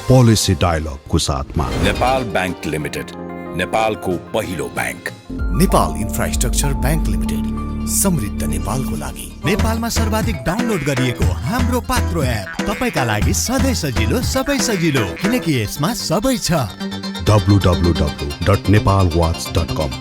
Policy डायलगको साथमा Nepal bank limited, नेपालको पहिलो bank. Nepal infrastructure bank limited, समृद्ध नेपालको लागि। नेपालमा सर्वाधिक डाउनलोड गरिएको हाम्रो पात्रो एप तपाईका लागि सधैँ सजिलो, सबै सजिलो, किनकि यसमा सबै छ। www.nepalwatch.com।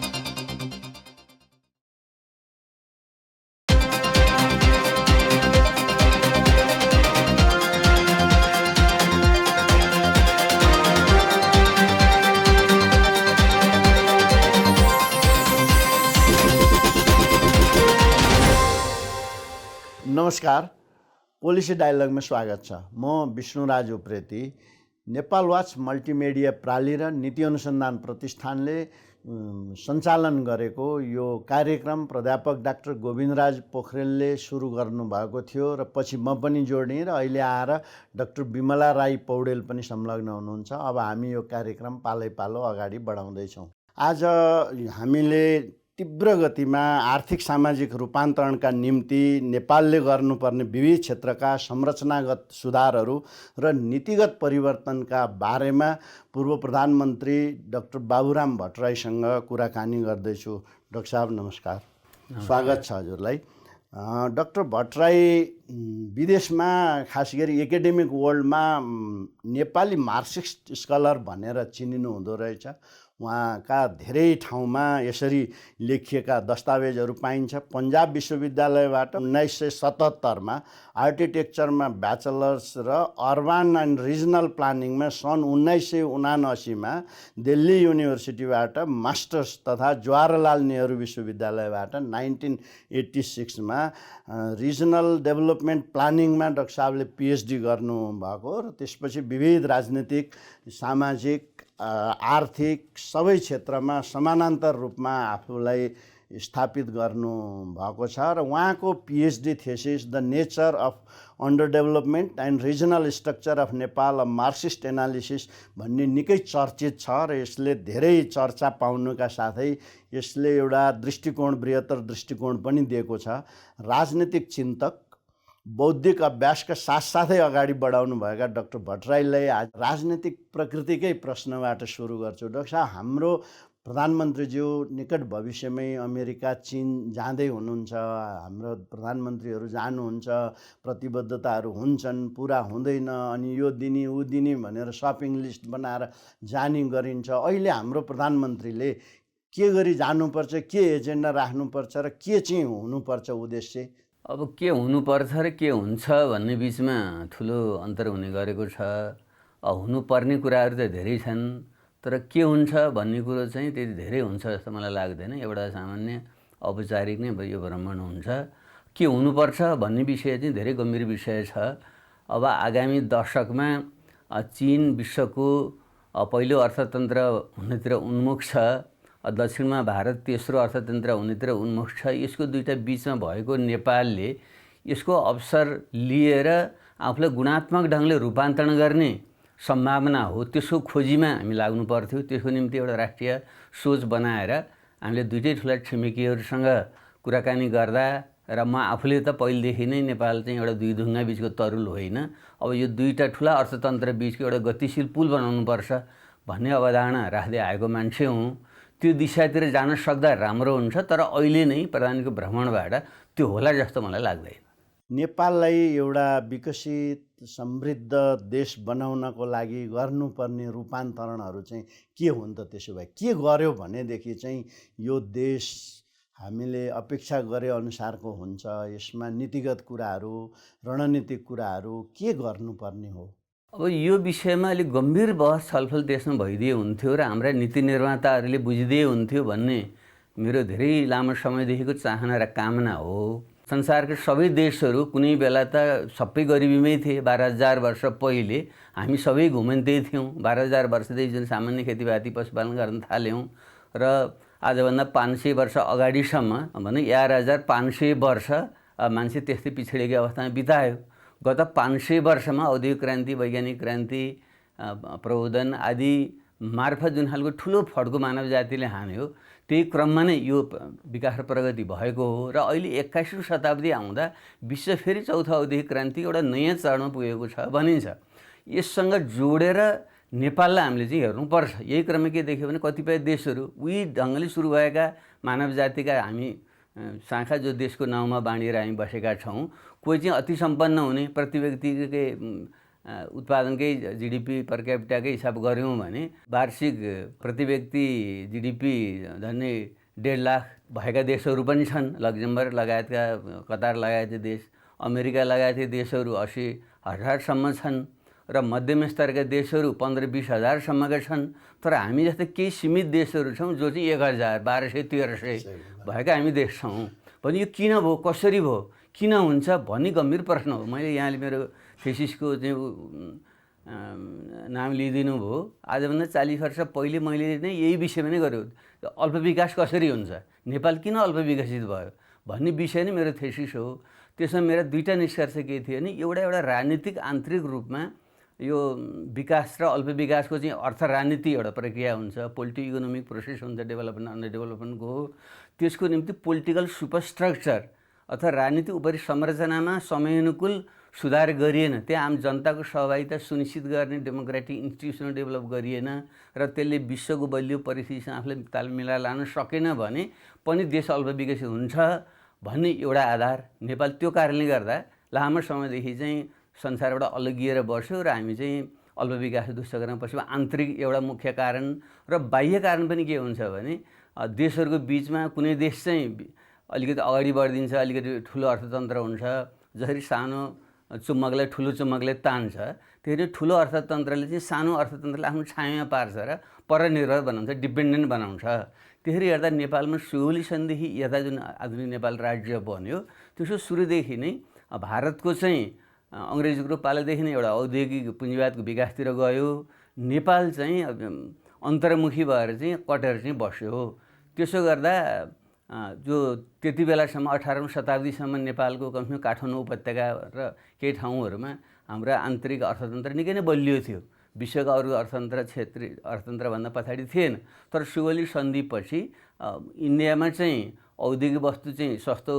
नमस्कार, पोलिसी डायलगमा स्वागत छ। म विष्णुराज उप्रेती। नेपाल वाच मल्टिमिडिया प्राली र नीति अनुसन्धान प्रतिष्ठानले सञ्चालन गरेको यो कार्यक्रम प्राध्यापक डाक्टर गोविन्दराज पोखरेलले सुरु गर्नुभएको थियो र पछि म पनि जोडेँ र अहिले आएर डाक्टर विमला राई पौडेल पनि संलग्न हुनुहुन्छ। अब हामी यो कार्यक्रम पालै पालो अगाडि बढाउँदैछौँ। आज हामीले तीव्र गतिमा आर्थिक सामाजिक रूपान्तरणका निम्ति नेपालले गर्नुपर्ने विविध क्षेत्रका संरचनागत सुधारहरू र नीतिगत परिवर्तनका बारेमा पूर्व प्रधानमन्त्री डाक्टर बाबुराम भट्टराईसँग कुराकानी गर्दैछु। डाक्टर साहब नमस्कार, स्वागत छ हजुरलाई। डाक्टर भट्टराई विदेशमा खास गरी एकाडेमिक वर्ल्डमा नेपाली मार्क्सिस्ट स्कलर भनेर चिनिनु हुँदो रहेछ। उहाँका धेरै ठाउँमा यसरी लेखिएका दस्तावेजहरू पाइन्छ। पन्जाब विश्वविद्यालयबाट 1977मा आर्किटेक्चरमा ब्याचलर्स र अर्बन एन्ड रिजनल प्लानिङमा सन् 1979मा दिल्ली युनिभर्सिटीबाट मास्टर्स तथा जवाहरलाल नेहरू विश्वविद्यालयबाट 1986मा रिजनल डेभलपमेन्ट प्लानिङमा डाक्टर साहबले पिएचडी गर्नुभएको र त्यसपछि विविध राजनीतिक, सामाजिक, आर्थिक सबै क्षेत्रमा समानान्तर रूपमा आफूलाई स्थापित गर्नु भएको छ र उहाँको PhD thesis the nature of under development and regional structure of Nepal a Marxist analysis भन्ने निकै चर्चित छ र यसले धेरै चर्चा पाउनुका साथै यसले एउटा दृष्टिकोण, बृहत्तर दृष्टिकोण पनि दिएको छ। राजनीतिक चिन्तक, बौद्धिक अभ्यासका साथसाथै अगाडि बढाउनुभएका डाक्टर भट्टराईलाई आज राजनीतिक प्रकृतिकै प्रश्नबाट सुरु गर्छु। डाक्टर साहब, हाम्रो प्रधानमन्त्रीज्यू निकट भविष्यमै अमेरिका, चीन जाँदै हुनुहुन्छ। हाम्रो प्रधानमन्त्रीहरू जानुहुन्छ, प्रतिबद्धताहरू हुन्छन्, पुरा हुँदैन, अनि यो दिने ऊ दिने भनेर सपिङ लिस्ट बनाएर जाने गरिन्छ। अहिले हाम्रो प्रधानमन्त्रीले के गरी जानुपर्छ, के एजेन्डा राख्नुपर्छ र के चाहिँ हुनुपर्छ उद्देश्य? अब के हुनुपर्छ र के हुन्छ भन्ने बिचमा ठुलो अन्तर हुने गरेको छ। हुनुपर्ने कुराहरू त धेरै छन्, तर के हुन्छ भन्ने कुरो चाहिँ त्यति धेरै हुन्छ जस्तो मलाई लाग्दैन। एउटा सामान्य औपचारिक नै यो भ्रमण हुन्छ। के हुनुपर्छ भन्ने विषय चाहिँ धेरै गम्भीर विषय छ। अब आगामी दशकमा चीन विश्वको पहिलो अर्थतन्त्र हुनेतिर उन्मुख छ, दक्षिणमा भारत तेस्रो अर्थतन्त्र हुनेतिर उन्मुख छ। यसको दुईटा बिचमा भएको नेपालले यसको अवसर लिएर आफूलाई गुणात्मक ढङ्गले रूपान्तरण गर्ने सम्भावना हो, त्यसको खोजीमा हामी लाग्नु पर्थ्यो। त्यसको निम्ति एउटा राष्ट्रिय सोच बनाएर हामीले दुईटै ठुला छिमेकीहरूसँग कुराकानी गर्दा, र म आफूले त पहिलेदेखि नै नेपाल चाहिँ एउटा दुई ढुङ्गा बिचको तरुल होइन, अब यो दुईटा ठुला अर्थतन्त्र बिचको एउटा गतिशील पुल बनाउनुपर्छ भन्ने अवधारणा राख्दै आएको मान्छे हुँ। त्यो दिशातिर जान सक्दा राम्रो हुन्छ, तर अहिले नै प्रधानको भ्रमणबाट त्यो होला जस्तो मलाई लाग्दैन। नेपाललाई एउटा विकसित समृद्ध देश बनाउनको लागि गर्नुपर्ने रूपान्तरणहरू चाहिँ के हुन् त? त्यसो भए के गर्यो भनेदेखि चाहिँ यो देश हामीले अपेक्षा गरे अनुसारको हुन्छ? यसमा नीतिगत कुराहरू, रणनीतिक कुराहरू के गर्नुपर्ने हो? अब यो विषयमा अलिक गम्भीर बहस छलफल देशमा भइदिए हुन्थ्यो र हाम्रा नीति निर्माताहरूले बुझिदिए हुन्थ्यो भन्ने मेरो धेरै लामो समयदेखिको चाहना र कामना हो। संसारका सबै देशहरू कुनै बेला त सबै गरिबीमै थिए। 12,000 वर्ष पहिले हामी सबै घुमन्ते थियौँ। 12,000 वर्षदेखि जुन सामान्य खेतीपाती पशुपालन गर्न थाल्यौँ र आजभन्दा 500 वर्ष अगाडिसम्म भनौँ 11,500 वर्ष मान्छे त्यस्तै पिछडिएको अवस्थामा बितायो। गत 500 वर्षमा औद्योगिक क्रान्ति, वैज्ञानिक क्रान्ति, प्रबोधन आदि मार्फत जुन खालको ठुलो फड्को मानव जातिले हान्यो त्यही क्रममा नै यो विकास र प्रगति भएको हो र अहिले 21औं शताब्दी आउँदा विश्व फेरि चौथो औद्योगिक क्रान्ति एउटा नयाँ चरणमा पुगेको छ भनिन्छ। यससँग जोडेर नेपाललाई हामीले चाहिँ हेर्नुपर्छ। यही क्रममा के देख्यो भने कतिपय देशहरू उही ढङ्गले सुरु भएका मानव जातिका हामी शाखा जो देशको नाउँमा बाँडिएर हामी बसेका छौँ, कोही चाहिँ अति सम्पन्न हुने प्रति व्यक्तिकै उत्पादनकै जीडीपी पर क्यापिटाकै हिसाब गऱ्यौँ भने वार्षिक प्रति व्यक्ति जीडीपी झन्डै 1.5 लाख भएका देशहरू पनि छन्। लक्जमबर्ग लगायतका, कतार लगायतका देश, अमेरिका लगायतका देशहरू 80,000-सम्म छन् र मध्यम स्तरका देशहरू 15-20 हजारसम्मका छन्। तर हामी जस्तै केही सीमित देशहरू छौँ जो चाहिँ 1,000, 1,200, 1,300 भएका हामी देश छौँ। भने यो किन भयो, कसरी भयो, किन हुन्छ भन्ने गम्भीर प्रश्न हो। मैले यहाँले मेरो थेसिसको चाहिँ नाम लिइदिनु भयो। आजभन्दा 40 वर्ष पहिले मैले नै यही विषयमा नै गरेँ, अल्प विकास कसरी हुन्छ, नेपाल किन अल्प विकसित भयो भन्ने विषय नै मेरो थेसिस हो। त्यसमा मेरा दुईवटा निष्कर्ष के थियो भने एउटा राजनीतिक आन्तरिक रूपमा यो विकास र अल्प विकासको चाहिँ अर्थ राजनीति एउटा प्रक्रिया हुन्छ, पोलिटिक इकोनोमिक प्रोसेस हुन्छ डेभलपमेन्ट अन्डर डेभलपमेन्टको। त्यसको निम्ति पोलिटिकल सुपरस्ट्रक्चर अथवा राजनीतिक उपरि संरचनामा समयानुकूल सुधार गरिएन, त्यहाँ आम जनताको सहभागिता सुनिश्चित गर्ने डेमोक्रेटिक इन्स्टिट्युसन डेभलप गरिएन र त्यसले विश्वको बलियो परिस्थितिसँग आफूलाई ताल मिलाएर लान सकेन भने पनि देश अल्प विकसित हुन्छ भन्ने एउटा आधार। नेपाल त्यो कारणले गर्दा लामो समयदेखि चाहिँ संसारबाट अलगिएर बस्यो र हामी चाहिँ अल्प विकास दुष्कर्म पछिमा आन्तरिक एउटा मुख्य कारण र बाह्य कारण पनि के हुन्छ भने देशहरूको बिचमा कुनै देश चाहिँ अलिकति अगाडि बढिदिन्छ, अलिकति ठुलो अर्थतन्त्र हुन्छ, जसरी सानो चुम्बकलाई ठुलो चुम्बकले तान्छ त्यसरी ठुलो अर्थतन्त्रले चाहिँ सानो अर्थतन्त्रलाई आफ्नो छायामा पार्छ र परनिर्भर बनाउँछ, डिपेन्डेन्ट बनाउँछ। त्यसरी हेर्दा नेपालमा सुगौली सन्धिदेखि यता जुन आधुनिक नेपाल राज्य बन्यो त्यसो सुरुदेखि नै भारतको चाहिँ अङ्ग्रेजको पालादेखि नै एउटा औद्योगिक पुँजीवादको विकासतिर गयो। नेपाल चाहिँ अन्तर्मुखी भएर चाहिँ कटेर चाहिँ बस्यो। त्यसो गर्दा जो त्यति बेलासम्म 18औं शताब्दीसम्म नेपालको कमसेकम काठमाडौँ उपत्यका र केही ठाउँहरूमा हाम्रो आन्तरिक अर्थतन्त्र निकै नै बलियो थियो। विश्वका अरू अर्थतन्त्र क्षेत्रीय अर्थतन्त्रभन्दा पछाडि थिएन। तर सुगौली सन्धिपछि इन्डियामा चाहिँ औद्योगिक वस्तु चाहिँ सस्तो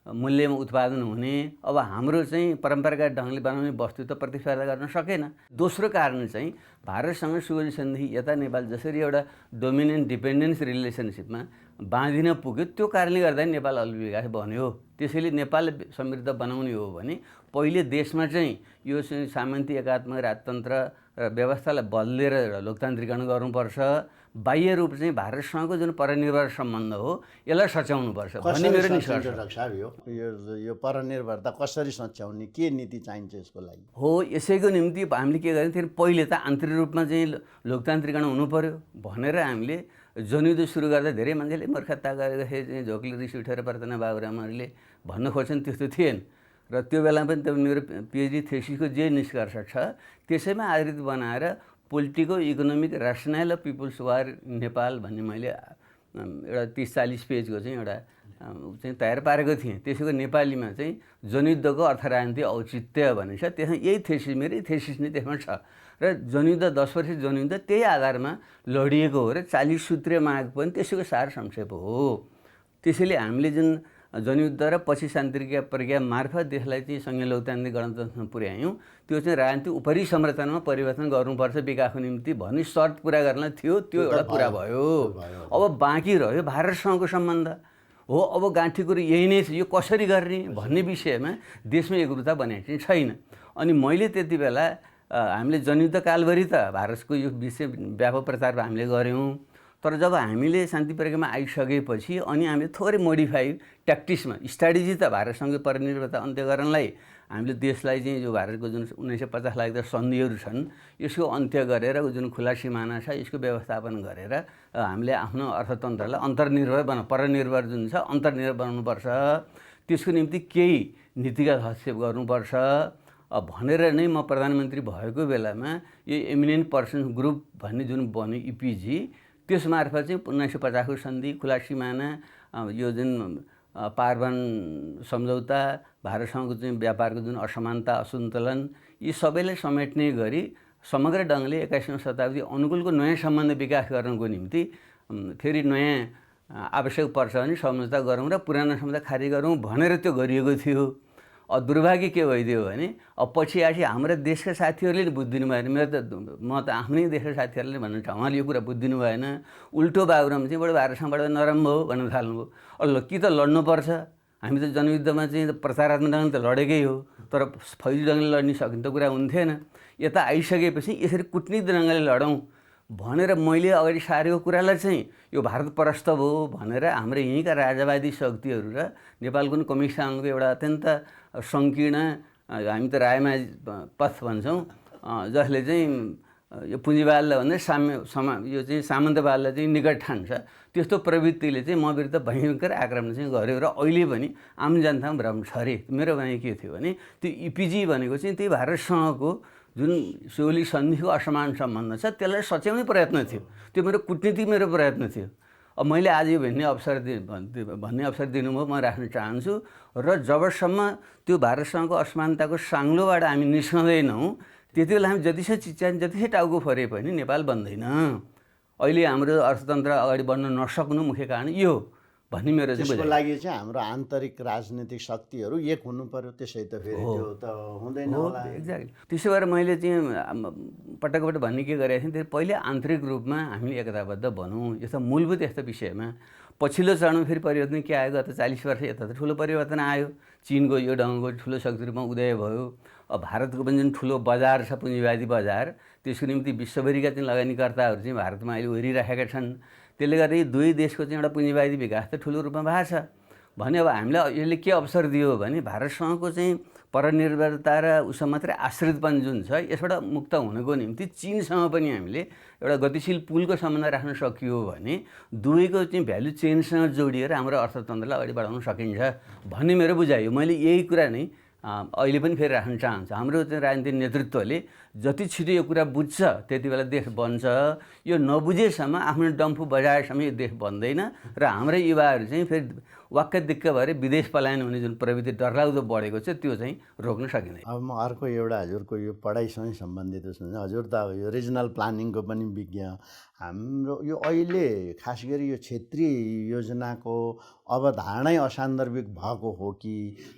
मूल्यमा उत्पादन हुने, अब हाम्रो चाहिँ परम्परागत ढङ्गले बनाउने वस्तु त प्रतिस्पर्धा गर्न सकेन। दोस्रो कारण चाहिँ भारतसँग सुगौली सन्धि यता नेपाल जसरी एउटा डोमिनेन्ट डिपेन्डेन्स रिलेसनसिपमा बाँधिन पुग्यो, त्यो कारणले गर्दा नेपाल अल्प विकास बन्यो। त्यसैले नेपाल समृद्ध बनाउने हो भने पहिले देशमा चाहिँ यो चाहिँ सामन्ती एकात्मक राजतन्त्र र व्यवस्थालाई बदलेर लोकतान्त्रिकरण गर्नुपर्छ। बाह्य रूप चाहिँ भारतसँगको जुन परनिर्भर सम्बन्ध हो यसलाई सच्याउनुपर्छ भन्ने मेरो निष्कर्ष यो परनिर्भरता कसरी सच्याउने, के नीति चाहिन्छ यसको लागि हो। यसैको निम्ति हामीले के गर्ने थियो, पहिले त आन्तरिक रूपमा चाहिँ लोकतान्त्रिकरण हुनु पर्यो भनेर हामीले जनयुद्ध सुरु गर्दा धेरै मान्छेले मूर्खता गरेको थिए, चाहिँ झोकले रिस उठेर प्रार्थना बाबुरामहरूले भन्न खोज्छन्, त्यस्तो थिएन। र त्यो बेला पनि त्यो मेरो पिएचडी थेसिसको जे निष्कर्ष छ त्यसैमा आधारित बनाएर politico economic rational of people's war Nepal भन्ने मैले एउटा 30-40 पेजको चाहिँ एउटा चाहिँ तयार पारेको थिएँ। त्यसैको नेपालीमा चाहिँ जनयुद्धको अर्थराजनीति औचित्य भन्ने छ। त्यसमा यही थेसिस, मेरै थेसिस नै त्यसमा छ। र जनयुद्ध 10 वर्ष जनयुद्ध त्यही आधारमा लडिएको हो र 40 सूत्रीय माग पनि त्यसैको सार संक्षेप हो। त्यसैले हामीले जुन जनयुद्ध र पछि शान्ति प्रक्रिया मार्फत देशलाई चाहिँ सङ्घीय लोकतान्त्रिक गणतन्त्रमा पुर्यायौँ, त्यो चाहिँ राजनीतिक उपरि संरचनामा परिवर्तन गर्नुपर्छ विकासको निम्ति भन्ने शर्त पुरा गर्न थियो। त्यो एउटा पुरा भयो। अब बाँकी रह्यो भारतसँगको सम्बन्ध हो। अब गाँठी कुरो यही नै छ, यो कसरी गर्ने भन्ने विषयमा देशमा एकरूपता बनेको चाहिँ छैन। अनि मैले त्यति बेला हामीले जनयुद्ध कालभरि त भारतको यो विषय व्यापक प्रचार हामीले गऱ्यौँ। तर जब हामीले शान्ति प्रक्रियामा आइसकेपछि अनि हामीले थोरै मोडिफाई ट्याक्टिक्समा स्ट्राटेजी त भारतसँग परनिर्भरता अन्त्य गर्नलाई हामीले देशलाई चाहिँ जो भारतको जुन 1950 लाग्दा सन्धिहरू छन् यसको अन्त्य गरेर जुन खुला सिमाना छ यसको व्यवस्थापन गरेर हामीले आफ्नो अर्थतन्त्रलाई अन्तर्निर्भर परनिर्भर जुन छ अन्तर्निर्भर बनाउनुपर्छ। त्यसको निम्ति केही नीतिगत हस्तक्षेप गर्नुपर्छ भनेर नै म प्रधानमन्त्री भएको बेलामा यो एमिनेन्ट पर्सन ग्रुप भन्ने जुन बन्यो इपिजी, त्यस मार्फत चाहिँ 1950 को सन्धि, खुला सिमाना, यो जुन पारवान सम्झौता, भारतसँगको चाहिँ व्यापारको जुन असमानता असन्तुलन, यी सबैलाई समेट्ने गरी समग्र ढङ्गले 21औं शताब्दी अनुकूलको नयाँ सम्बन्ध विकास गर्नको निम्ति फेरि नयाँ आवश्यक पर्छ भने सम्झौता गरौँ र पुरानो सम्झौता खारिज गरौँ भनेर त्यो गरिएको थियो। दुर्भाग्य के भइदियो भने अब पछि आएपछि हाम्रा देशका साथीहरूले नि बुझिदिनु भएन। म त आफ्नै देशका साथीहरूले भन्न चाहन्छु, उहाँले यो कुरा बुझिदिनु भएन। उल्टो बाबुराम चाहिँ बडो भारतसँगबाट नरम भयो भन्न थाल्नुभयो। ल कि त लड्नुपर्छ, हामी त जनयुद्धमा चाहिँ प्रचारात्मक ढङ्गले त लडेकै हो, तर फौजी ढङ्गले लड्ने सकिने त कुरा हुन्थेन। यता आइसकेपछि यसरी कुटनीतिक ढङ्गले लडौँ भनेर मैले अगाडि सारेको कुरालाई चाहिँ यो भारत परस्त भयो भनेर हाम्रो यहीँका राजावादी शक्तिहरू र नेपालको कम्युनिस्ट आन्दोलनको एउटा अत्यन्त सङ्कीर्ण, हामी त रायमा पथ भन्छौँ, जसले चाहिँ यो पुँजीवादलाई भन्दा यो चाहिँ सामन्तवादलाई चाहिँ निकट ठान्छ, त्यस्तो प्रवृत्तिले चाहिँ म विरुद्ध भयङ्कर आक्रमण चाहिँ गर्यो। र अहिले पनि आम जनतामा भ्रम छ अरे। मेरो भनाइ के थियो भने त्यो इपिजी भनेको चाहिँ त्यही भारतसँगको जुन सोली सन्धिको असमान सम्बन्ध छ त्यसलाई सच्याउने प्रयत्न थियो। त्यो मेरो कुटनीतिक मेरो प्रयत्न थियो। अब मैले आज यो भन्ने अवसर दिनुभयो, म राख्न चाहन्छु। र जबसम्म त्यो भारतसँगको असमानताको साङ्लोबाट हामी निस्कँदैनौँ त्यति बेला हामी जतिसै चिच्यान जतिसै टाउको फरे पनि नेपाल बन्दैन। अहिले हाम्रो अर्थतन्त्र अगाडि बढ्न नसक्नु मुख्य कारण यो भन्ने मेरो चाहिँ त्यसको लागि चाहिँ हाम्रो आन्तरिक राजनीतिक शक्तिहरू एक हुनु पर्यो। त्यसै त फेरि त्यो त हुँदैन होला। एक्ज्याक्टली। त्यसो भएर मैले चाहिँ पटक भन्ने के गरेको थिएँ, पहिले आन्तरिक रूपमा हामीले एकताबद्ध बनौँ यस्ता मूलभूत यस्ता विषयमा। पछिल्लो चरणमा फेरि परिवर्तन के आयो, गत 40 वर्ष यता त ठुलो परिवर्तन आयो। चिनको यो ढङ्गको ठुलो शक्ति रूपमा उदय भयो। अब भारतको पनि जुन ठुलो बजार छ पुँजीवादी बजार, त्यसको निम्ति विश्वभरिका चाहिँ लगानीकर्ताहरू चाहिँ भारतमा अहिले उहिरिराखेका छन्। त्यसले गर्दा यी दुई देशको चाहिँ एउटा पुँजीवादी विकास त ठुलो रूपमा भएको छ भने अब हामीलाई यसले के अवसर दियो भने भारतसँगको चाहिँ परनिर्भरता र उसमा मात्रै आश्रितपन जुन छ यसबाट मुक्त हुनको निम्ति चीनसँग पनि हामीले एउटा गतिशील पुलको सम्बन्ध राख्न सकियो भने दुवैको चाहिँ भ्यालु चेनसँग जोडिएर हाम्रो अर्थतन्त्रलाई अगाडि बढाउन सकिन्छ भन्ने मेरो बुझाइ हो। मैले यही कुरा नै अहिले पनि फेरि राख्न चाहन्छु। हाम्रो चाहिँ राजनीतिक नेतृत्वले जति छिटो यो कुरा बुझ्छ त्यति बेला देश बन्छ। यो नबुझेसम्म आफ्नो डम्फु बजाएसम्म यो देश बन्दैन र हाम्रै युवाहरू चाहिँ फेरि वाक्क दिक्क भएर विदेश पलायन हुने जुन प्रवृत्ति डरलाग्दो बढेको छ त्यो चाहिँ रोक्न सकिँदैन। अब म अर्को एउटा हजुरको यो पढाइसँग सम्बन्धित हजुर त अब यो रिजनल प्लानिङको पनि विज्ञ, हाम्रो यो अहिले खास गरी यो क्षेत्रीय योजनाको अवधारणै असान्दर्भिक भएको हो कि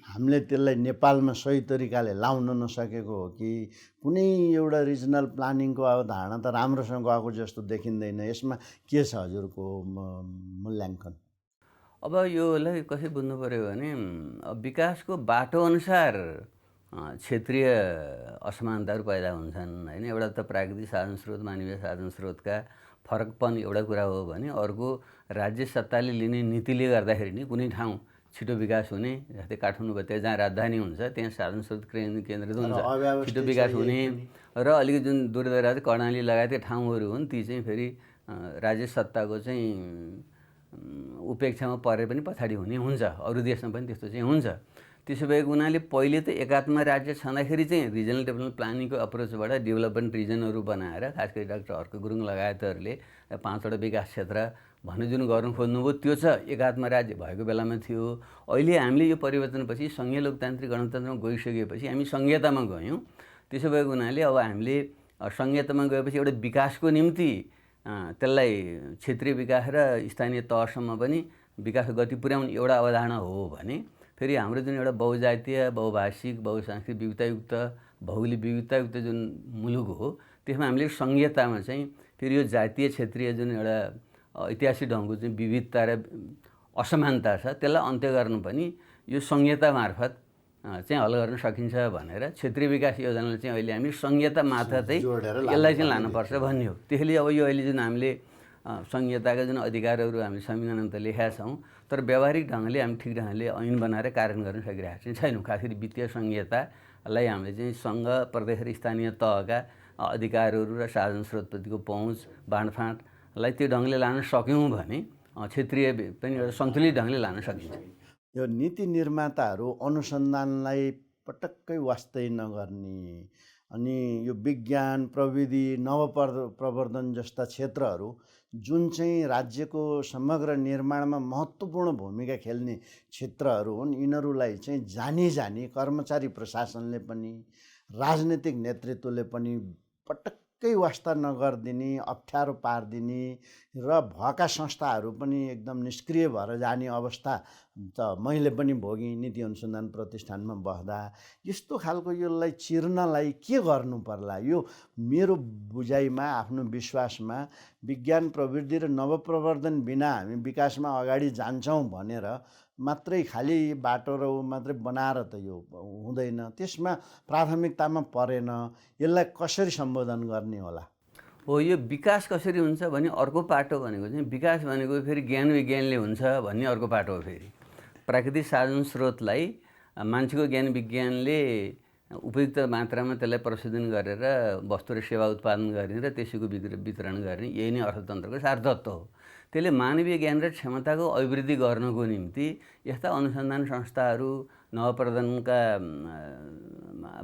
हामीले त्यसलाई नेपालमा सही तरिकाले लाउन नसकेको हो कि कुनै एउटा रिजनल प्लानिङको अवधारणा त राम्रोसँग गएको जस्तो देखिँदैन। यसमा के छ हजुरको मूल्याङ्कन? अब योलाई कसरी बुझ्नु पऱ्यो भने विकासको बाटोअनुसार क्षेत्रीय असमानताहरू पैदा हुन्छन् होइन। एउटा त प्राकृतिक साधन स्रोत मानवीय साधन स्रोतका फरकपन एउटा कुरा हो भने अर्को राज्य सत्ताले लिने नीतिले गर्दाखेरि नि कुनै ठाउँ छिटो विकास हुने, जस्तै काठमाडौँ भयो त्यहाँ जहाँ राजधानी हुन्छ त्यहाँ साधन स्रोत केन्द्रित हुन्छ, छिटो विकास हुने। र अलिकति जुन दूरदराज कर्णाली लगायतका ठाउँहरू हुन् ती चाहिँ फेरि राज्य सत्ताको चाहिँ उपेक्षामा परे पनि पछाडि हुने हुन्छ। अरू देशमा पनि त्यस्तो चाहिँ हुन्छ। त्यसो भएको हुनाले पहिले त एकात्म राज्य छँदाखेरि चाहिँ रिजनल डेभलपमेन्ट प्लानिङको अप्रोचबाट डेभलपमेन्ट रिजनहरू बनाएर खास गरी डाक्टर हर्क गुरुङ लगायतहरूले 5वटा विकास क्षेत्र भन्ने जुन गर्नु खोज्नुभयो त्यो छ एकात्म राज्य भएको बेलामा थियो। अहिले हामीले यो परिवर्तनपछि सङ्घीय लोकतान्त्रिक गणतन्त्रमा गइसकेपछि हामी सङ्घीयतामा गयौँ। त्यसो भएको हुनाले अब हामीले सङ्घीयतामा गएपछि एउटा विकासको निम्ति त्यसलाई क्षेत्रीय विकास र स्थानीय तहसम्म पनि विकास गति पुर्याउने एउटा अवधारणा हो भने फेरि हाम्रो जुन एउटा बहुजातीय बहुभाषिक बहुसांस्कृतिक विविधतायुक्त भौगोलिक विविधतायुक्त जुन मुलुक हो त्यसमा हामीले सङ्घीयतामा चाहिँ फेरि यो जातीय क्षेत्रीय जुन एउटा ऐतिहासिक ढङ्गको चाहिँ विविधता र असमानता छ त्यसलाई अन्त्य गर्नु पनि यो सङ्घीयता मार्फत चाहिँ हल गर्न सकिन्छ भनेर क्षेत्रीय विकास योजनाले चाहिँ अहिले हामी सङ्घीयता मार्फतै यसलाई चाहिँ लानुपर्छ भन्ने हो। त्यसैले अब यो अहिले जुन हामीले सङ्घीयताका जुन अधिकारहरू हामीले संविधानमा त लेखेका छौँ तर व्यावहारिक ढङ्गले हामी ठिक ढङ्गले ऐन बनाएर कार्यान्वयन गर्न सकिरहेको चाहिँ छैनौँ। खास गरी वित्तीय सङ्घीयतालाई हामीले चाहिँ सङ्घ प्रदेश र स्थानीय तहका अधिकारहरू र साधन स्रोतप्रतिको पहुँच बाँडफाँडलाई त्यो ढङ्गले लान सक्यौँ भने क्षेत्रीय पनि एउटा सन्तुलित ढङ्गले लान सकिन्छ। यो नीति निर्माताहरू अनुसन्धानलाई पटक्कै वास्तै नगर्ने अनि यो विज्ञान प्रविधि प्रवर्धन जस्ता क्षेत्रहरू जुन चाहिँ राज्यको समग्र निर्माणमा महत्त्वपूर्ण भूमिका खेल्ने क्षेत्रहरू हुन् यिनीहरूलाई चाहिँ जानी कर्मचारी प्रशासनले पनि राजनीतिक नेतृत्वले पनि पटक्कै वास्ता नगरिदिने, अप्ठ्यारो पारिदिने र भएका संस्थाहरू पनि एकदम निष्क्रिय भएर जाने अवस्था त मैले पनि भोगेँ नीति अनुसन्धान प्रतिष्ठानमा बस्दा। यस्तो खालको यसलाई चिर्नलाई के गर्नु पर्ला? यो मेरो बुझाइमा, आफ्नो विश्वासमा विज्ञान प्रविधि र नवप्रवर्धन बिना हामी विकासमा अगाडि जान्छौँ भनेर मात्रै खालि बाटो र मात्रै बनाएर त यो हुँदैन। त्यसमा प्राथमिकतामा परेन। यसलाई कसरी सम्बोधन गर्ने होला? हो, यो विकास कसरी हुन्छ भने अर्को पाटो भनेको चाहिँ विकास भनेको फेरि ज्ञान विज्ञानले हुन्छ भन्ने अर्को पाटो हो। फेरि प्राकृतिक साधन स्रोतलाई मान्छेको ज्ञान विज्ञानले उपयुक्त मात्रामा त्यसलाई प्रशोधन गरेर वस्तु र सेवा उत्पादन गर्ने र त्यसैको वितरण गर्ने, यही नै अर्थतन्त्रको सारतत्व हो। त्यसले मानवीय ज्ञान र क्षमताको अभिवृद्धि गर्नको निम्ति यस्ता अनुसन्धान संस्थाहरू, नवप्रवर्धनका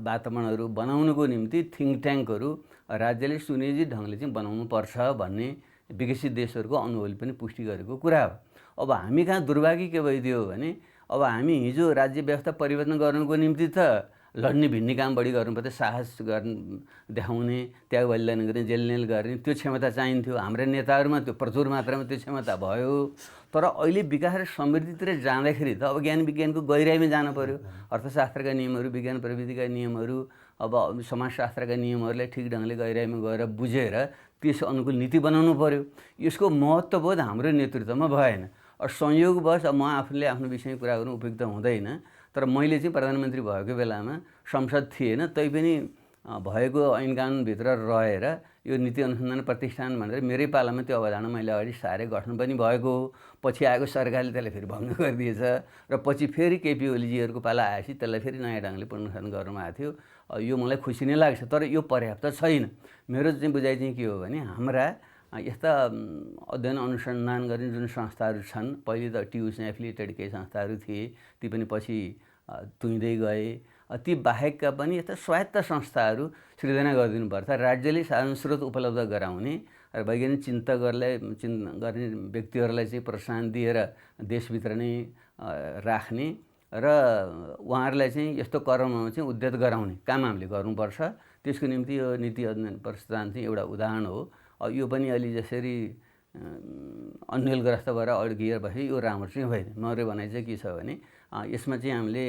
वातावरणहरू बनाउनको निम्ति थिङ्क ट्याङ्कहरू राज्यले सुनियोजित ढङ्गले चाहिँ बनाउनु पर्छ भन्ने विकसित देशहरूको अनुभवले पनि पुष्टि गरेको कुरा हो। अब हामी कहाँ दुर्भाग्य के भइदियो भने अब हामी हिजो राज्य व्यवस्था परिवर्तन गर्नुको निम्ति त लड्ने भिड्ने काम बढी गर्नुपर्छ, साहस देखाउने, त्याग बलिदान गर्ने, जेलनेल गर्ने त्यो क्षमता चाहिन्थ्यो। हाम्रा नेताहरूमा त्यो प्रचुर मात्रामा त्यो क्षमता भयो। तर अहिले विकास र समृद्धितिर जाँदाखेरि त अब ज्ञान विज्ञानको गहिराइमा जानु पर्यो। अर्थशास्त्रका नियमहरू, विज्ञान प्रविधिका नियमहरू, अब समाजशास्त्रका नियमहरूलाई ठिक ढङ्गले गहिराइमा गएर बुझेर त्यस अनुकूल नीति बनाउनु पर्यो। यसको महत्त्वबोध हाम्रो नेतृत्वमा भएन। संयोगवश म आफूले आफ्नो विषयमा कुरा गर्नु उपयुक्त हुँदैन। तर मैले चाहिँ प्रधानमन्त्री भएको बेलामा संसद थिएन, तैपनि भएको ऐन कानुनभित्र रहेर यो नीति अनुसन्धान प्रतिष्ठान भनेर मेरै पालामा त्यो अवधारणा मैले अगाडि सारे गठन पनि भएको हो। पछि आएको सरकारले त्यसलाई फेरि भङ्ग गरिदिएछ र पछि फेरि केपी ओलीजीहरूको पाला आएपछि त्यसलाई फेरि नयाँ ढङ्गले पुनर्गठन गर्नुभएको थियो। यो मलाई खुसी नै लाग्छ। तर यो पर्याप्त छैन। मेरो चाहिँ बुझाइ चाहिँ के हो भने हाम्रा यस्ता अध्ययन अनुसन्धान गर्ने जुन संस्थाहरू छन्, पहिले त ट्युसँग एफिलिएटेड केही संस्थाहरू थिए, ती पनि पछि तुइँदै गए। ती बाहेकका पनि यस्ता स्वायत्त संस्थाहरू सृजना गरिदिनुपर्छ। राज्यले साधन स्रोत उपलब्ध गराउने र वैज्ञानिक चिन्ता गर्ने व्यक्तिहरूलाई चाहिँ प्रोत्साहन दिएर देशभित्र नै राख्ने र उहाँहरूलाई चाहिँ यस्तो कर्ममा चाहिँ उद्यत गराउने काम हामीले गर्नुपर्छ। त्यसको निम्ति यो नीति अनुसन्धान प्रतिष्ठान चाहिँ एउटा उदाहरण हो। यो पनि अलि जसरी अन्यलग्रस्त भएर अड्किएर बसे यो राम्रो चाहिँ होइन। मेरो भनाइ चाहिँ के छ भने यसमा चाहिँ हामीले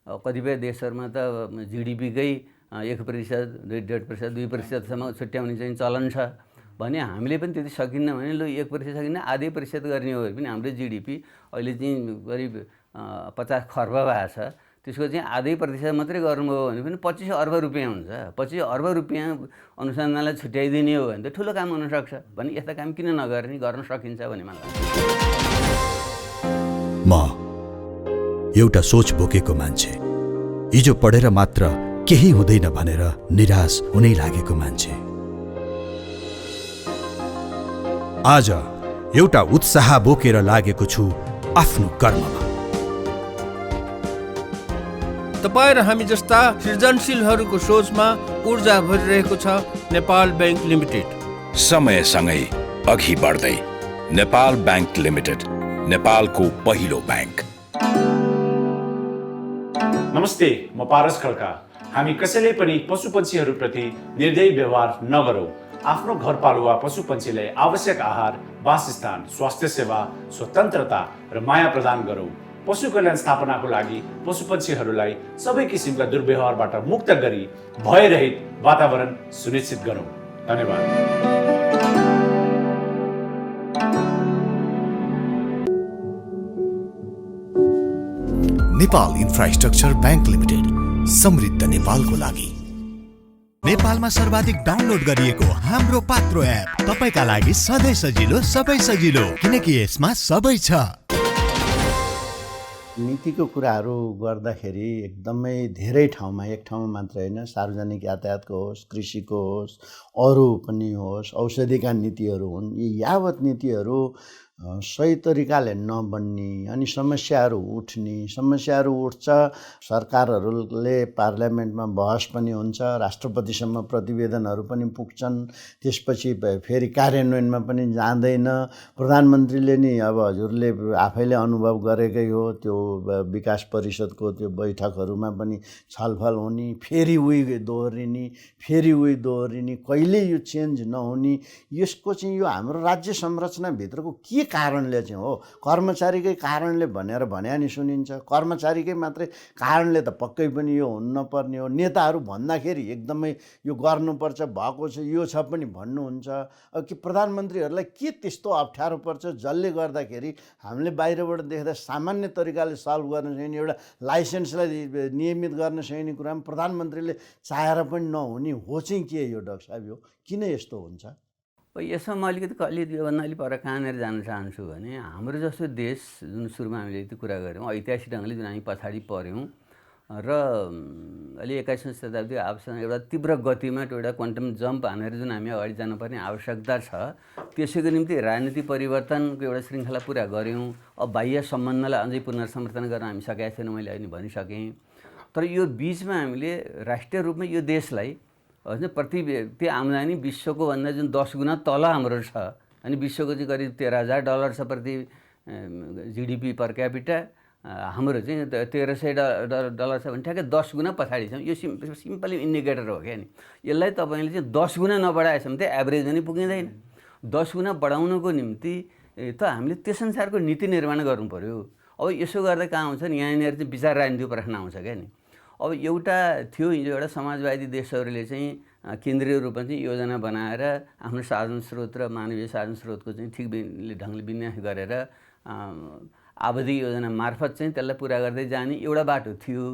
कतिपय देशहरूमा त जिडिपीकै 1%, 1.5%, 2%सम्म छुट्याउने चाहिँ चलन छ भने हामीले पनि त्यति सकिन्न भने लु 1% सकिन्न, आधै प्रतिशत गर्ने हो भने पनि हाम्रो जिडिपी अहिले चाहिँ करिब 50 खर्ब भएको छ। त्यसको चाहिँ आधै प्रतिशत मात्रै गर्नुभयो भने पनि 25 अर्ब रुपियाँ हुन्छ। 25 अर्ब रुपियाँ अनुसन्धानलाई छुट्याइदिने हो भने त ठुलो काम हुनसक्छ। भने यस्ता काम किन नगर्ने, गर्न सकिन्छ भन्ने मलाई लाग्छ। म एउटा सोच बोकेको मान्छे, हिजो पढेर मात्र केही हुँदैन भनेर निराश हुनै लागेको मान्छे, आज एउटा उत्साह बोकेर लागेको छु आफ्नो कर्ममा। तपाईँ र हामी जस्ता सृजनशीलहरूको सोचमा ऊर्जा भरिरहेको छ नेपाल बैंक लिमिटेड। समयसँगै अघि बढ्दै नेपाल बैंक लिमिटेड, नेपालको पहिलो बैंक। नमस्ते, म पारस खड्का। हामी कसैले पनि पशुपन्छीहरूप्रति निर्दयी व्यवहार नगरौँ। आफ्नो घरपालुवा पशुपन्छीलाई आवश्यक आहार, वासस्थान, स्वास्थ्य सेवा, स्वतन्त्रता र माया प्रदान गरौँ। पशु कल्याण स्थापनाको लागि पशुपन्छीहरूलाई सबै किसिमका दुर्व्यवहारबाट मुक्त गरी भयरहित वातावरण सुनिश्चित गरौँ। धन्यवाद। नेपाल इन्फ्रास्ट्रक्चर बैंक लिमिटेड, समृद्ध नेपालको लागि। नेपालमा सर्वाधिक डाउनलोड गरिएको हाम्रो पात्रो एप तपाईका लागि सधैँ सजिलो, सबै सजिलो, किनकि यसमा सबै छ। नीतिको कुराहरू गर्दाखेरि एकदमै धेरै ठाउँमा, एक ठाउँमा मात्र होइन, सार्वजनिक यातायातको होस्, कृषिको होस्, अरू पनि होस्, औषधिका नीतिहरू हुन्, यी यावत नीतिहरू सही तरिकाले नबन्ने अनि समस्याहरू उठ्छ, सरकारहरूले पार्लियामेन्टमा बहस पनि हुन्छ, राष्ट्रपतिसम्म प्रतिवेदनहरू पनि पुग्छन्, त्यसपछि फेरि कार्यान्वयनमा पनि जाँदैन। प्रधानमन्त्रीले नि अब हजुरले आफैले अनुभव गरेकै हो, त्यो विकास परिषदको त्यो बैठकहरूमा पनि छलफल हुने, फेरि उही दोहोरिने, कहिले यो चेन्ज नहुने। यसको चाहिँ यो हाम्रो राज्य संरचनाभित्रको के कारणले चाहिँ हो? कर्मचारीकै कारणले भनेर भने नि सुनिन्छ, कर्मचारीकै मात्रै कारणले त पक्कै पनि यो हुन नपर्ने हो। नेताहरू भन्दाखेरि एकदमै यो गर्नुपर्छ, भएको छ, यो छ पनि भन्नुहुन्छ। कि प्रधानमन्त्रीहरूलाई के त्यस्तो अप्ठ्यारो पर्छ जसले गर्दाखेरि हामीले बाहिरबाट देख्दा सामान्य तरिकाले सल्भ गर्न सक्ने, एउटा लाइसेन्सलाई नियमित गर्न सक्ने कुरामा प्रधानमन्त्रीले चाहेर पनि नहुने हो चाहिँ के यो डाक्टर साहब? यो किन यस्तो हुन्छ? यसमा म अलिकति योभन्दा अलिक पर कहाँनिर जान चाहन्छु भने हाम्रो जस्तो देश जुन सुरुमा हामीले यति कुरा गऱ्यौँ, ऐतिहासिक ढङ्गले जुन हामी पछाडि पऱ्यौँ र अलि 21औं शताब्दी आफूसँग एउटा तीव्र गतिमा एउटा क्वान्टम जम्प हानेर जुन हामी अगाडि जानुपर्ने आवश्यकता छ, त्यसैको निम्ति राजनीति परिवर्तनको एउटा श्रृङ्खला पुरा गऱ्यौँ। अब बाह्य सम्बन्धलाई अझै पुनर्समर्थन गर्न हामी सकेका छैनौँ, मैले अहिले भनिसकेँ। तर यो बिचमा हामीले राष्ट्रिय रूपमा यो देशलाई होइन प्रति आम्दानी विश्वको भन्दा जुन 10 गुणा तल हाम्रो छ, अनि विश्वको चाहिँ करिब $13,000 छ प्रति GDP पर क्यापिटा, हाम्रो चाहिँ $1,300 छ भने ठ्याक्कै 10 गुणा पछाडि छौँ। यो सिम्पली इन्डिकेटर हो क्या नि। यसलाई तपाईँले चाहिँ 10 गुणा नबढाएसम्म चाहिँ एभरेज पनि पुगिँदैन। 10 गुणा बढाउनको निम्ति त हामीले त्यसअनुसारको नीति निर्माण गर्नु पऱ्यो। अब यसो गर्दा कहाँ हुन्छ नि, यहाँनिर चाहिँ विचार राजनीतिको प्रश्न आउँछ क्या नि। अब एउटा थियो हिजो एउटा समाजवादी देशहरूले चाहिँ केन्द्रीय रूपमा चाहिँ योजना बनाएर आफ्नो साधन स्रोत र मानवीय साधन स्रोतको चाहिँ ठिक ढङ्गले विन्यास गरेर आवधिक योजना मार्फत चाहिँ त्यसलाई पुरा गर्दै जाने एउटा बाटो थियो।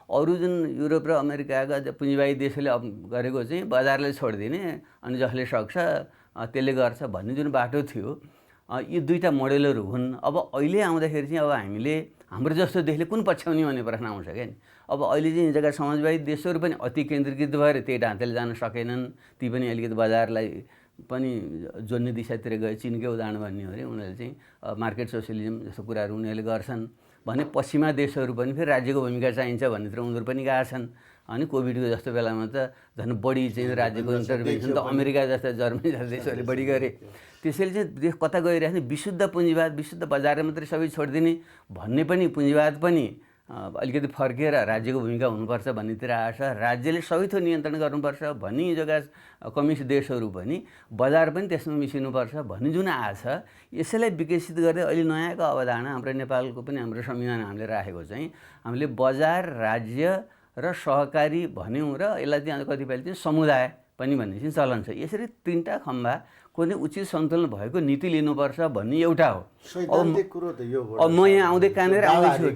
अरू जुन युरोप र अमेरिकाका पुँजीवादी देशले गरेको चाहिँ बजारले छोडिदिने अनि जसले सक्छ त्यसले गर्छ भन्ने जुन बाटो थियो, यी दुईवटा मोडेलहरू हुन्। अब अहिले आउँदाखेरि चाहिँ अब हामीले हाम्रो जस्तो देशले कुन पछ्याउने भन्ने प्रश्न आउँछ क्या नि। अब अहिले चाहिँ जग्गा समाजवादी देशहरू पनि अति केन्द्रीकृत भएर त्यही ढाँचाले जान सकेनन्, ती पनि अलिकति बजारलाई पनि जोड्ने दिशातिर गए। चिनकै उदाहरण भन्ने हो अरे, उनीहरूले चाहिँ मार्केट सोसियलिजम जस्तो कुराहरू उनीहरूले गर्छन् भने पश्चिमा देशहरू पनि फेरि राज्यको भूमिका चाहिन्छ भन्नेतिर उनीहरू पनि गएका छन्। अनि कोभिडको जस्तो बेलामा त झन् बढी चाहिँ राज्यको इन्टरभेन्सन त अमेरिका जस्ता जर्मनी जस्ता देशहरूले बढी गरे। त्यसैले चाहिँ देश कता गइरहेको छ, विशुद्ध पुँजीवाद, विशुद्ध बजारमा मात्रै सबै छोडिदिने भन्ने पनि पुँजीवाद पनि अलिकति फर्केर राज्यको भूमिका हुनुपर्छ भन्नेतिर आएछ। राज्यले सबै थोक नियन्त्रण गर्नुपर्छ भन्ने जग्गा कम्युनिस्ट देशहरू पनि बजार पनि त्यसमा मिसिनुपर्छ भन्ने जुन आएछ, यसैलाई विकसित गर्दै अहिले नयाँको अवधारणा हाम्रो नेपालको पनि हाम्रो संविधान हामीले राखेको चाहिँ हामीले बजार, राज्य र सहकारी भन्यौँ र यसलाई चाहिँ कतिपयले चाहिँ समुदाय पनि भन्ने चाहिँ चलन छ। यसरी तीनटा खम्बा कुनै उचित सन्तुलन भएको नीति लिनुपर्छ भन्ने एउटा हो। अब म यहाँ आउँदै कहाँनिर आउँदैछु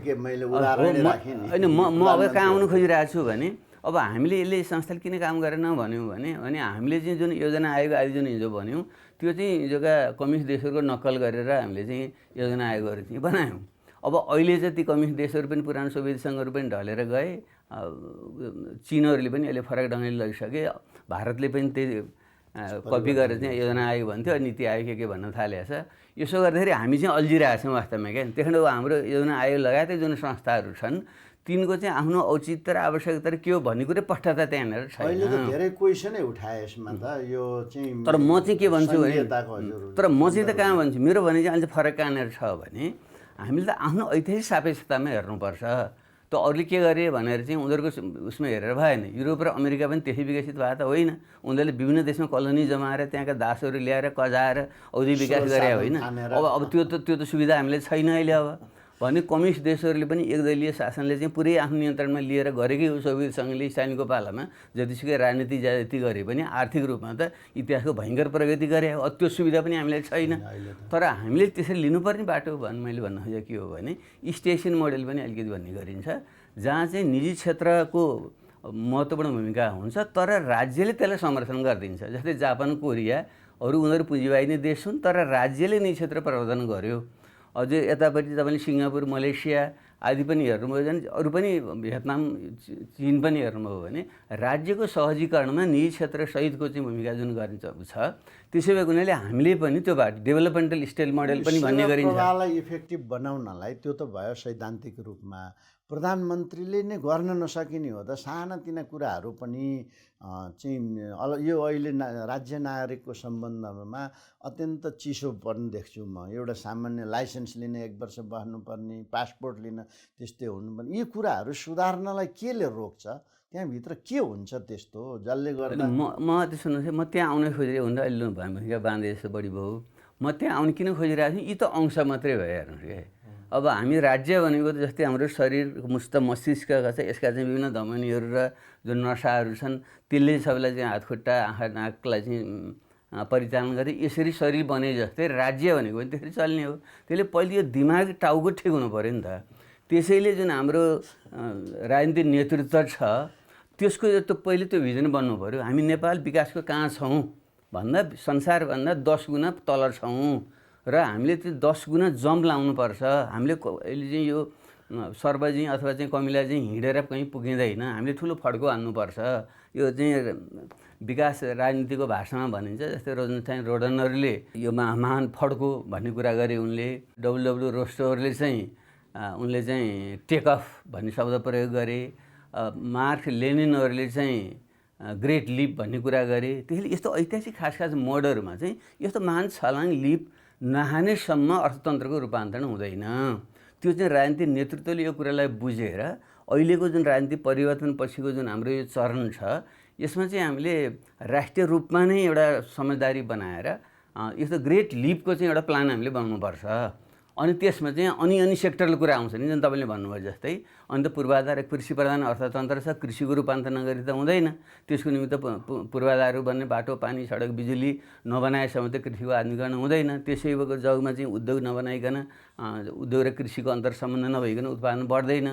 होइन, म अब कहाँ आउनु खोजिरहेको छु भने अब हामीले यसले संस्थाले किन काम गरेन भन्यौँ भने हामीले चाहिँ जुन योजना आयोग आदि जुन हिजो भन्यौँ त्यो चाहिँ हिजोका कम्युनिस्ट देशहरूको नक्कल गरेर हामीले चाहिँ योजना आयोगहरू चाहिँ बनायौँ। अब अहिले चाहिँ ती कम्युनिस्ट देशहरू पनि पुरानो सोभियत सङ्घहरू पनि ढलेर गए, चिनहरूले पनि अहिले फरक ढङ्गले लगिसके, भारतले पनि त्यही कपी गरेर चाहिँ योजना आयोग भन्थ्यो, नीति आयोग के भन्न थालेछ। यसो गर्दाखेरि हामी चाहिँ अल्झिरहेछौँ वास्तवमा क्या। त्यही कारण हाम्रो योजना आयोग लगायतै जुन संस्थाहरू छन् तिनको चाहिँ आफ्नो औचित्य र आवश्यकता के हो भन्ने कुरै स्पष्टता त्यहाँनिर छैन। धेरै क्वेसनै उठाए यसमा त यो चाहिँ। तर म चाहिँ के भन्छु भने, तर म चाहिँ त कहाँ भन्छु, मेरो भने चाहिँ अलिक फरक कहाँनिर छ भने हामीले त आफ्नो ऐतिहासिक सापेक्षतामा हेर्नुपर्छ। त अरूले के गरे भनेर चाहिँ उनीहरूको उसमा हेरेर भएन। युरोप र अमेरिका पनि त्यसै विकसित भए त होइन, उनीहरूले विभिन्न देशमा कलोनी जमाएर त्यहाँका दासहरू ल्याएर कजाएर औद्योगिक विकास गरे होइन। अब त्यो त सुविधा हामीले छैन अहिले। अब भने कम्युनिस्ट देशहरूले पनि एकदलीय शासनले चाहिँ पुरै आफ्नो नियन्त्रणमा लिएर गरेकै हो। सोभियत सङ्घले स्टालिनको पालामा जतिसुकै राजनीति जति गरे पनि आर्थिक रूपमा त इतिहासको भयङ्कर प्रगति गरे हो। त्यो सुविधा पनि हामीलाई छैन। तर हामीले त्यसरी लिनुपर्ने बाटो मैले भन्न खोजेको के हो भने स्टेसन मोडेल पनि अलिकति भन्ने गरिन्छ, जहाँ चाहिँ निजी क्षेत्रको महत्त्वपूर्ण भूमिका हुन्छ तर राज्यले त्यसलाई समर्थन गरिदिन्छ। जस्तै जापान, कोरियाहरू उनीहरू पुँजीवादी नै देश हुन् तर राज्यले निजी क्षेत्र प्रवर्धन गर्यो। अझै यतापट्टि तपाईँले सिङ्गापुर, मलेसिया आदि पनि हेर्नुभयो भने अरू पनि भियतनाम चीन पनि हेर्नुभयो भने राज्यको सहजीकरणमा निजी क्षेत्र सहितको चाहिँ भूमिका जुन गरिन्छ छ त्यसो भएको हुनाले हामीले पनि त्यो डेभलपमेन्टल स्टाइल मोडेल पनि भन्ने गरिन्छ। प्रवाहलाई इफेक्टिभ बनाउनलाई त्यो त भयो सैद्धान्तिक रूपमा, प्रधानमन्त्रीले नै गर्न नसकिने हो त सानातिना कुराहरू पनि चाहिँ यो अहिले राज्य नागरिकको सम्बन्धमा अत्यन्त चिसो पर्ने देख्छु म। एउटा सामान्य लाइसेन्स लिन 1 वर्ष बस्नुपर्ने, पासपोर्ट लिन त्यस्तै हुनुपर्ने, यी कुराहरू सुधार्नलाई केले रोक्छ? त्यहाँभित्र के हुन्छ त्यस्तो जसले गर्दा म त्यसो सुन्नुहोस्, म त्यहाँ आउन खोजिरहेको हुन्छ अहिले भूमिका बाँधे जस्तो बढी भयो, म त्यहाँ आउनु किन खोजिरहेको छु? यी त अंश मात्रै भयो हेर्नुहोस् क्या। अब हामी राज्य भनेको त जस्तै हाम्रो शरीर मस्तिष्कका छ, यसका चाहिँ विभिन्न धमनीहरू र जुन नसाहरू छन् त्यसले सबैलाई चाहिँ हात खुट्टा आँखा नाकलाई चाहिँ परिचालन गरे यसरी शरीर बने जस्तै राज्य भनेको पनि त्यसरी चल्ने हो। त्यसले पहिले यो दिमाग टाउको ठिक हुनु पऱ्यो नि त। त्यसैले जुन हाम्रो राजनीतिक नेतृत्व छ त्यसको त पहिले त्यो भिजन बन्नु पऱ्यो। हामी नेपाल विकासको कहाँ छौँ भन्दा संसारभन्दा 10 गुणा तल छौँ र हामीले त्यो 10 गुणा जम्प लाउनुपर्छ। हामीले अहिले चाहिँ यो सर्वजी अथवा चाहिँ कमिला चाहिँ हिँडेर कहीँ पुगिँदैन, हामीले ठुलो फड्को हान्नुपर्छ। यो चाहिँ विकास राजनीतिको भाषामा भनिन्छ। जस्तै रोजनस्टाइन रोडनरले यो महान फड्को भन्ने कुरा गरे उनले। डब्लुडब्लु रोस्टोरले चाहिँ उनले चाहिँ टेक अफ भन्ने शब्द प्रयोग गरे। मार्क्स लेनिनहरूले चाहिँ ग्रेट लिप भन्ने कुरा गरे। त्यसले यस्तो ऐतिहासिक खास मोडहरूमा चाहिँ यस्तो महान छलाङ लिप नहानेसम्म अर्थतन्त्रको रूपान्तरण हुँदैन। त्यो चाहिँ राजनीतिक नेतृत्वले यो कुरालाई बुझेर अहिलेको जुन राजनीतिक परिवर्तन पछिको जुन हाम्रो यो चरण छ यसमा चाहिँ हामीले राष्ट्रिय रूपमा नै एउटा समझदारी बनाएर यस्तो ग्रेट लिपको चाहिँ एउटा प्लान हामीले बनाउनुपर्छ। अनि त्यसमा चाहिँ अनि सेक्टरल कुरा आउँछ नि, जुन तपाईँले भन्नुभयो जस्तै। अनि त पूर्वाधार कृषि प्रधान अर्थतन्त्र छ, कृषिको रूपान्तरण नगरी त हुँदैन। त्यसको निमित्त पूर्वाधारहरू बन्ने बाटो, पानी, सडक, बिजुली नबनाएसम्म त कृषिको आधुनिकीकरण हुँदैन। त्यसैको जगमा चाहिँ उद्योग नबनाइकन उद्योग र कृषिको अन्तर सम्बन्ध नभइकन उत्पादन बढ्दैन।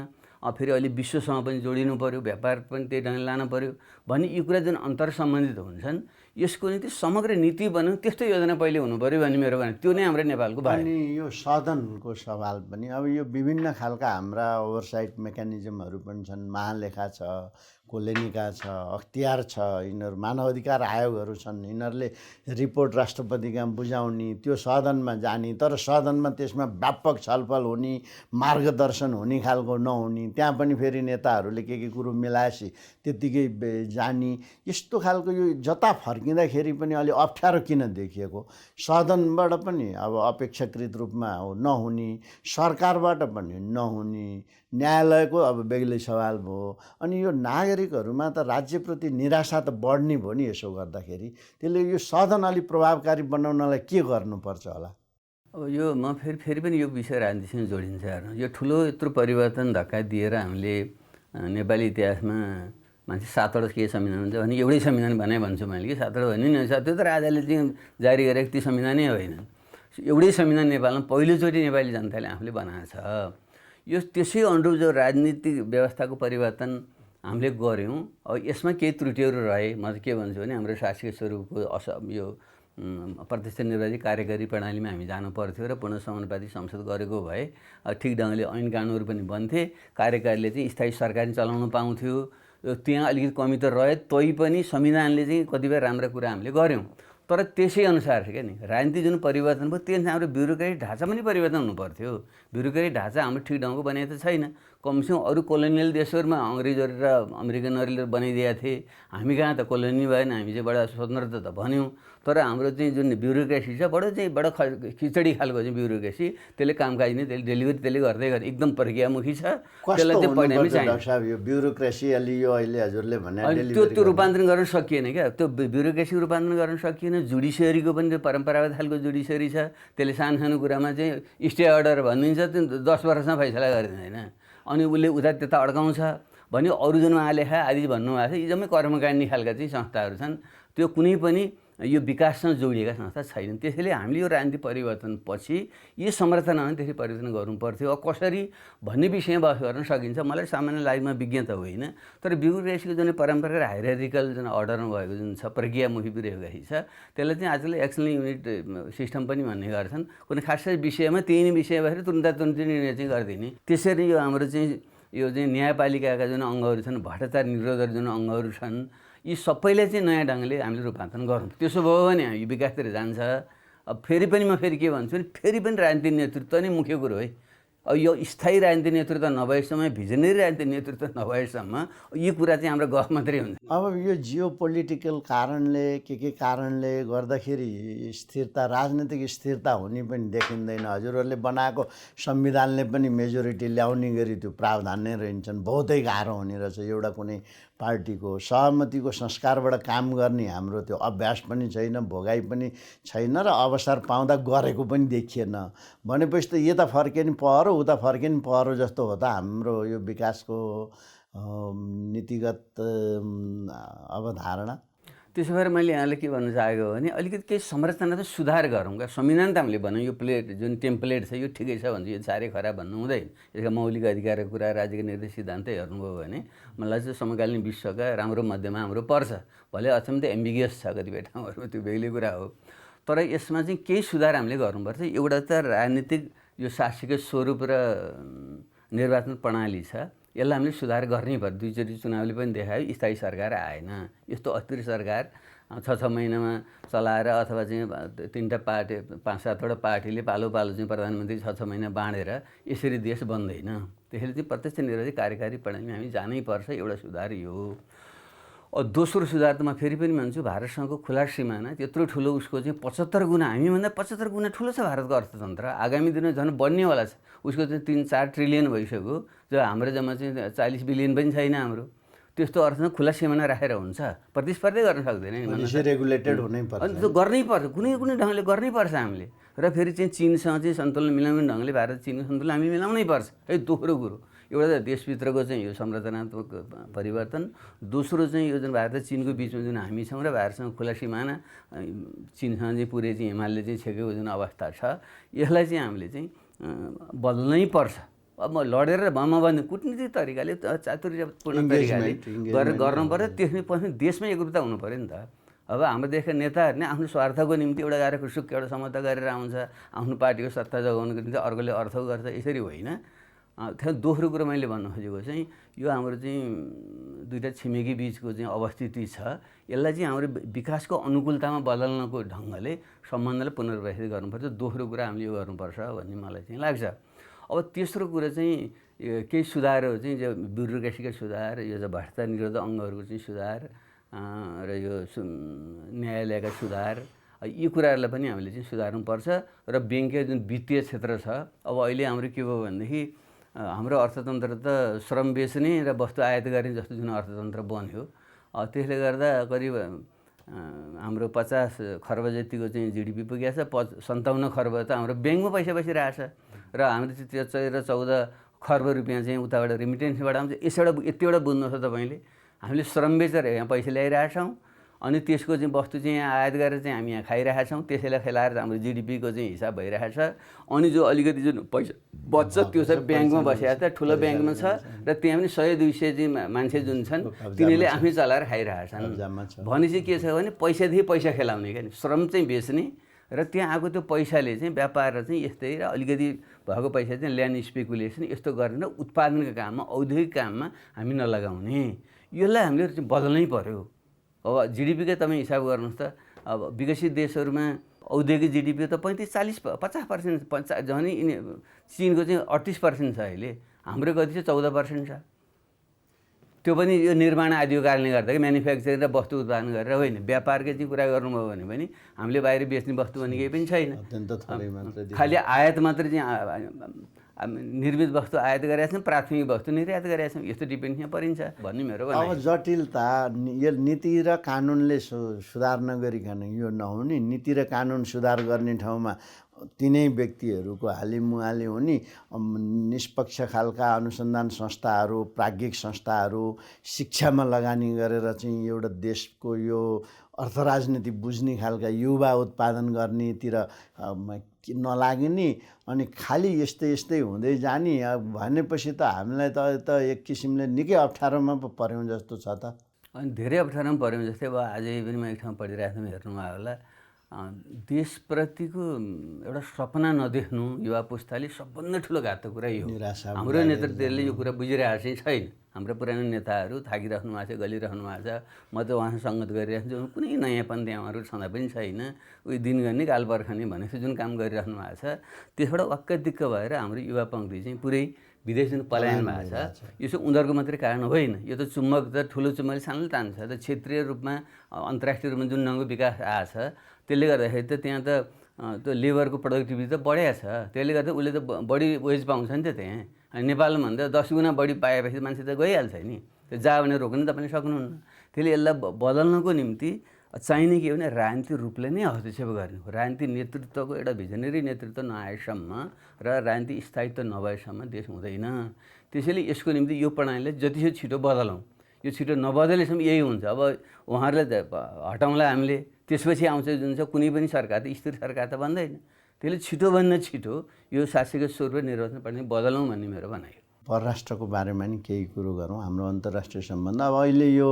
फेरि अहिले विश्वसँग पनि जोडिनु पऱ्यो, व्यापार पनि त्यही ढङ्गले लानु पऱ्यो भन्ने यी कुरा जुन अन्तर सम्बन्धित हुन्छन् यसको निम्ति समग्र नीति बनाउनु त्यस्तो योजना पहिले हुनु पऱ्यो भन्ने मेरो भनाइ। त्यो नै हाम्रो नेपालको भयो। अनि यो सदनको सवाल पनि अब यो विभिन्न खालका हाम्रा ओभरसाइट मेकानिजमहरू पनि छन्। महालेखा छ, कोलेनिका छ, अख्तियार छ, यिनीहरू मानव अधिकार आयोगहरू छन्। यिनीहरूले रिपोर्ट राष्ट्रपतिका बुझाउने, त्यो सदनमा जाने, तर सदनमा त्यसमा व्यापक छलफल हुने, मार्गदर्शन हुने खालको नहुने, त्यहाँ पनि फेरि नेताहरूले के कुरो मिलाएपछि त्यत्तिकै जाने, यस्तो खालको यो जता फर्किँदाखेरि पनि अलि अप्ठ्यारो किन देखिएको? सदनबाट पनि अब अपेक्षाकृत रूपमा नहुने, सरकारबाट पनि नहुने, न्यायालयको अब बेग्लै सवाल भयो। अनि यो नागरिकहरूमा त राज्यप्रति निराशा त बढ्ने भयो नि यसो गर्दाखेरि। त्यसले यो सदन अलिक प्रभावकारी बनाउनलाई के गर्नुपर्छ होला? अब यो म फेरि पनि यो विषय राजनीतिसँग जोडिन्छ। हेर्नु, यो ठुलो यत्रो परिवर्तन धक्का दिएर हामीले नेपाली इतिहासमा मान्छे 7वटा के संविधान हुन्छ भने एउटै संविधान भने भन्छु मैले कि 7वटा भने नि त्यो त राजाले चाहिँ जारी गरेको ती संविधानै होइन। एउटै संविधान नेपालमा पहिलोचोटि नेपाली जनताले आफूले बनाएको छ। यो त्यसै अनुरूप जो राजनीतिक व्यवस्थाको परिवर्तन हामीले गऱ्यौँ। अब यसमा केही त्रुटिहरू रहे। म त के भन्छु भने हाम्रो शासकीय स्वरूपको यो प्रत्यक्ष निर्वाचित कार्यकारी प्रणालीमा हामी जानु पर्थ्यो र पूर्ण समानुपातिक संसद गरेको भए ठिक ढङ्गले ऐन कानुनहरू पनि बन्थे, कार्यकारीले चाहिँ स्थायी सरकार चलाउन पाउँथ्यो। त्यहाँ अलिकति कमी त रहे तैपनि संविधानले चाहिँ कतिपय राम्रा कुरा हामीले गऱ्यौँ। तर त्यसै अनुसार क्या नि राजनीति जुन परिवर्तन भयो त्यही हाम्रो ब्युरोक्रेटिक ढाँचा पनि परिवर्तन हुनु पर्थ्यो। ब्युरोक्रेटिक ढाँचा हाम्रो ठिक ढङ्गको बनाएको त छैन। कमसेकम अरू कोलोनियल देशहरूमा अङ्ग्रेजहरू र अमेरिकनहरूले बनाइदिएका थिए। हामी कहाँ त कोलोनी भएन, हामी चाहिँ बडा स्वतन्त्रता त भन्यौँ। तर हाम्रो चाहिँ जुन ब्युरोक्रेसी छ बडो खिचडी खालको चाहिँ ब्युरोक्रेसी, त्यसले कामकाज नै त्यसले डेलिभरी त्यसले गर्दै गर्दै एकदम प्रक्रियामुखी छ। त्यसलाई चाहिँ परिणामी चाहिन्छ। यो ब्युरोक्रेसी अलि यो अहिले हजुरले भने त्यो रूपान्तरण गर्न सकिएन क्या। त्यो ब्युरोक्रेसीको रूपान्तरण गर्न सकिएन। जुडिसियरीको पनि त्यो परम्परागत खालको जुडिसियरी छ। त्यसले सानो कुरामा चाहिँ स्टे अर्डर भनिदिन्छ, त्यो 10 वर्षमा फैसला गरिदिँदैन। अनि उसले उता त्यता अड्काउँछ भने अरू जुन महालेखा आदि भन्नुभएको छ यी जम्मै कर्मकाण्डी खालका चाहिँ संस्थाहरू छन्। त्यो कुनै पनि यो विकाससँग जोडिएका संस्था छैनन्। त्यसैले हामीले यो राजनीतिक परिवर्तनपछि यी संरचना त्यसरी परिवर्तन गर्नुपर्थ्यो। अब कसरी भन्ने विषयमा बहस गर्न सकिन्छ। मलाई सामान्य लाइफमा विज्ञ त होइन, तर ब्युरोक्रेसीको जुन परम्परागत हायरार्किकल जुन अर्डरमा भएको जुन छ प्रक्रियामुखी ब्युरोक्रेसी छ त्यसलाई चाहिँ आजकल एक्सनल युनिट सिस्टम पनि भन्ने गर्छन्। कुनै खास विषयमा त्यही विषय भएर तुरुन्त निर्णय चाहिँ गरिदिने। त्यसरी यो हाम्रो चाहिँ यो चाहिँ न्यायपालिकाका जुन अङ्गहरू छन्, भ्रष्टाचार निरोधक जुन अङ्गहरू छन्, यी सबैलाई चाहिँ नयाँ ढङ्गले हामीले रूपान्तरण गर्नु। त्यसो भयो भने यो विकासतिर जान्छ। अब फेरि पनि म के भन्छु भने फेरि पनि राजनीतिक नेतृत्व नै मुख्य कुरो है। अब यो स्थायी राजनीतिक नेतृत्व नभएसम्म, भिजनरी राजनीतिक नेतृत्व नभएसम्म यी कुरा चाहिँ हाम्रो गफ मात्रै हुन्छ। अब यो जियो पोलिटिकल कारणले के कारणले गर्दाखेरि स्थिरता, राजनीतिक स्थिरता हुने पनि देखिँदैन। हजुरहरूले बनाएको संविधानले पनि मेजोरिटी ल्याउने गरी त्यो प्रावधान नै रहन्छन्। बहुतै गाह्रो हुने रहेछ। एउटा कुनै पार्टीको सहमतिको संस्कारबाट काम गर्ने हाम्रो त्यो अभ्यास पनि छैन, भोगाइ पनि छैन र अवसर पाउँदा गरेको पनि देखिएन। भनेपछि त यता फर्के नि पहरो, उता फर्के नि पहरो जस्तो हो त हाम्रो यो विकासको नीतिगत अवधारणा। त्यसो भएर मैले यहाँलाई के भन्न चाहेको भने अलिकति केही संरचना त सुधार गरौँ क्या। संविधान त हामीले भनौँ यो प्लेट जुन टेम्प्लेट छ यो ठिकै छ भन्छ, यो साह्रै खराब भन्नु हुँदैन। यसका मौलिक अधिकारको कुरा, राज्यको निर्देश सिद्धान्त हेर्नुभयो भने मलाई चाहिँ समकालीन विश्वका राम्रो मध्यमा हाम्रो पर्छ। भले अचम्म त एम्बिगियस छ कतिपय ठाउँहरूमा, त्यो बेग्लै कुरा हो। तर यसमा चाहिँ केही सुधार हामीले गर्नुपर्छ। एउटा त राजनीतिक यो शासकीय स्वरूप र निर्वाचन प्रणाली छ, यसलाई हामीले सुधार गर्नै पर्छ। दुईचोटि चुनावले पनि देखायो स्थायी सरकार आएन। यस्तो अस्थिर सरकार 6 महिनामा चलाएर अथवा चाहिँ 3टा पार्टी 5-7वटा पार्टीले पालो चाहिँ प्रधानमन्त्री 6 महिना बाँडेर यसरी देश बन्दैन। त्यसैले चाहिँ प्रत्यक्ष निर्वाचित कार्यकारी प्रणालीमा हामी जानै पर्छ। एउटा सुधार यो हो। दोस्रो सुधार त म फेरि पनि भन्छु, भारतसँगको खुला सिमाना त्यत्रो ठुलो उसको चाहिँ 75 गुणा, हामीभन्दा 75 गुणा ठुलो छ भारतको अर्थतन्त्र। आगामी दिनमा झन् बन्नेवाला छ। उसको चाहिँ 3-4 ट्रिलियन भइसक्यो, जो हाम्रो जम्मा चाहिँ 40 बिलियन पनि छैन हाम्रो। त्यस्तो अर्थमा खुला सिमाना राखेर हुन्छ? प्रतिस्पर्धै गर्न सक्दैन नि। रेगुलेटेड हुनै पर्छ। अनि त्यो गर्नै पर्छ, कुनै ढङ्गले गर्नै पर्छ हामीले। र फेरि चाहिँ चीनसँग चाहिँ सन्तुलन मिलाउने ढङ्गले भारत चीनको सन्तुलन हामी मिलाउनै पर्छ है। दोस्रो कुरो एउटा त देशभित्रको चाहिँ यो संरचनात्मक परिवर्तन, दोस्रो चाहिँ यो जुन भारत र चीनको बिचमा जुन हामी छौँ र भारतसँग खुला सिमाना, चीनसँग चाहिँ पुरै चाहिँ हिमालले चाहिँ छेकेको जुन अवस्था छ, यसलाई चाहिँ हामीले चाहिँ बदल्नै पर्छ। अब म लडेर भमा भन्ने कुटनीतिक तरिकाले चातुर्यपूर्ण तरिकाले गर्नु पर्छ। त्यसमै पछि देशमै एकरूपता हुनु पऱ्यो नि त। अब हाम्रो देशका नेताहरू नै आफ्नो स्वार्थको निम्ति एउटा गएर खुसुक एउटा समझौता गरेर आउँछ, आफ्नो पार्टीको सत्ता जोगाउनुको निम्ति अर्कोले अर्थ गर्छ, यसरी होइन। त्यहाँ दोस्रो कुरो मैले भन्नु खोजेको चाहिँ यो हाम्रो चाहिँ दुईवटा छिमेकी बिचको चाहिँ अवस्थिति छ, यसलाई चाहिँ हाम्रो विकासको अनुकूलतामा बदल्नको ढङ्गले सम्बन्धलाई पुनर्व्यवस्थित गर्नुपर्छ। दोस्रो कुरा हामीले यो गर्नुपर्छ भन्ने मलाई चाहिँ लाग्छ। अब तेस्रो कुरा चाहिँ केही सुधारहरू चाहिँ जो ब्युरोक्रेसीका सुधार, यो चाहिँ भ्रष्टाचार निरोधक अङ्गहरूको चाहिँ सुधार र यो न्यायालयका सुधार, यी कुराहरूलाई पनि हामीले चाहिँ सुधार्नुपर्छ। र ब्याङ्कीय जुन वित्तीय क्षेत्र छ, अब अहिले हाम्रो के भयो भनेदेखि हाम्रो अर्थतन्त्र त श्रम बेच्ने र वस्तु आयात गर्ने जस्तो जुन अर्थतन्त्र बन्यो, त्यसले गर्दा करिब हाम्रो 50 खर्ब जतिको चाहिँ जिडिपी पुगेको छ। 57 खर्ब त हाम्रो ब्याङ्कमा पैसा बसिरहेछ र हाम्रो चाहिँ 13-14 खर्ब रुपियाँ चाहिँ उताबाट रिमिटेन्सबाट आउँछ। यतिवटा बुझ्नुहोस् त तपाईँले, हामीले श्रम बेचेर यहाँ पैसा ल्याइरहेछौँ, अनि त्यसको चाहिँ वस्तु चाहिँ यहाँ आयात गरेर चाहिँ हामी यहाँ खाइरहेका छौँ। त्यसैलाई खेलाएर हाम्रो जिडिपीको चाहिँ हिसाब भइरहेछ। अनि जो अलिकति जुन पैसा बच्छ त्यो चाहिँ ब्याङ्कमा बसिरहेको छ, ठुलो ब्याङ्कमा छ, र त्यहाँ पनि 100-200 चाहिँ मान्छे जुन छन् तिनीहरूले आफै चलाएर खाइरहेछन्। भनेपछि के छ भने पैसादेखि पैसा खेलाउने क्या, श्रम चाहिँ बेच्ने र त्यहाँ आएको त्यो पैसाले चाहिँ व्यापार र चाहिँ यस्तै र अलिकति भएको पैसा चाहिँ ल्यान्ड स्पेकुलेसन यस्तो गरेर उत्पादनका काममा, औद्योगिक काममा हामी नलगाउने। यसलाई हामीले चाहिँ बदल्नै पर्यो। अब जिडिपीकै तपाईँ हिसाब गर्नुहोस् त, अब विकसित देशहरूमा औद्योगिक जिडिपी त 35-50% झन् चिनको चाहिँ 38% छ अहिले, हाम्रो कति चाहिँ 14% छ। त्यो पनि यो निर्माण आदिको कारणले गर्दा कि म्यानुफ्याक्चरिङ र वस्तु उत्पादन गरेर होइन, व्यापारकै चाहिँ कुरा गर्नुभयो भने पनि हामीले बाहिर बेच्ने वस्तु भने केही पनि छैन। खालि आयात मात्रै चाहिँ निर्मित वस्तु आयात गरेका छौँ, प्राथमिक वस्तु निर्यात गरेका छौँ। यस्तो डिपेन्ड यहाँ परिन्छ भन्ने मेरो भनाइ। अब जटिलता यो नीति र कानुनले सुधार नगरिकन यो नहुने। नीति र कानुन सुधार गर्ने ठाउँमा तिनै व्यक्तिहरूको हालिमुहाली हुने, निष्पक्ष खालका अनुसन्धान संस्थाहरू, प्राज्ञिक संस्थाहरू, शिक्षामा लगानी गरेर चाहिँ एउटा देशको यो अर्थ राजनीति बुझ्ने खालका युवा उत्पादन गर्नेतिर नलाग्ने अनि खालि यस्तै यस्तै हुँदै जाने भनेपछि त हामीलाई त एक किसिमले निकै अप्ठ्यारोमा पो पर्यौँ जस्तो छ त। अनि धेरै अप्ठ्यारोमा पऱ्यौँ जस्तै अब आजै पनि म एक ठाउँ पढिरहेको थिएँ, हेर्नुभयो होला, देशप्रतिको एउटा सपना नदेख्नु युवा पुस्ताले सबभन्दा ठुलो घातक कुरा यो हो। हाम्रो नेतृत्वले यो कुरा बुझिरहेको चाहिँ छैन। हाम्रो पुरानो नेताहरू थाकिराख्नु भएको छ, गलिराख्नु भएको छ। म त उहाँसँग सङ्गत गरिरहेको छु, कुनै नयाँपन त्यहाँ उहाँहरू छँदा पनि छैन। उयो दिन गर्ने काल पर्खने भनेको जुन काम गरिराख्नु भएको छ त्यसबाट वाक्क दिक्क भएर हाम्रो युवा पङ्क्ति चाहिँ पुरै विदेश जुन पलायन भएको छ यो चाहिँ उनीहरूको मात्रै कारण होइन। यो त चुम्बक त ठुलो चुम्बकले सानोले तान्छ। त क्षेत्रीय रूपमा अन्तर्राष्ट्रिय रूपमा जुन ढङ्गको विकास आएको छ त्यसले गर्दाखेरि त त्यहाँ त त्यो लेबरको प्रोडक्टिभिटी त बढेको छ। त्यसले गर्दा उसले त बढी वेज पाउँछ नि त त्यहाँ। अनि नेपालभन्दा 10 गुणा बढी पाएपछि मान्छे त गइहाल्छ नि। त्यो जा भने रोक्नु तपाईँले सक्नुहुन्न। त्यसले यसलाई बदल्नको निम्ति चाहिने के भने राजनीतिक रूपले नै हस्तक्षेप गर्ने हो। राजनीतिक नेतृत्वको एउटा भिजनरी नेतृत्व नआएसम्म र राजनीतिक स्थायित्व नभएसम्म देश हुँदैन। त्यसैले यसको निम्ति यो प्रणालीलाई जतिसक्दो छिटो बदलौँ। यो छिटो नबदलेसम्म यही हुन्छ। अब उहाँहरूले हटाउँला हामीले, त्यसपछि आउँछ जुन छ कुनै पनि सरकार त स्थिर सरकार त बन्दैन। त्यसले छिटोभन्दा छिटो यो शासकीय स्वरूप निर्वाचन प्रणाली बदलौँ भन्ने मेरो भनाइ हो। परराष्ट्रको बारेमा नि केही कुरो गरौँ। हाम्रो अन्तर्राष्ट्रिय सम्बन्ध अब अहिले यो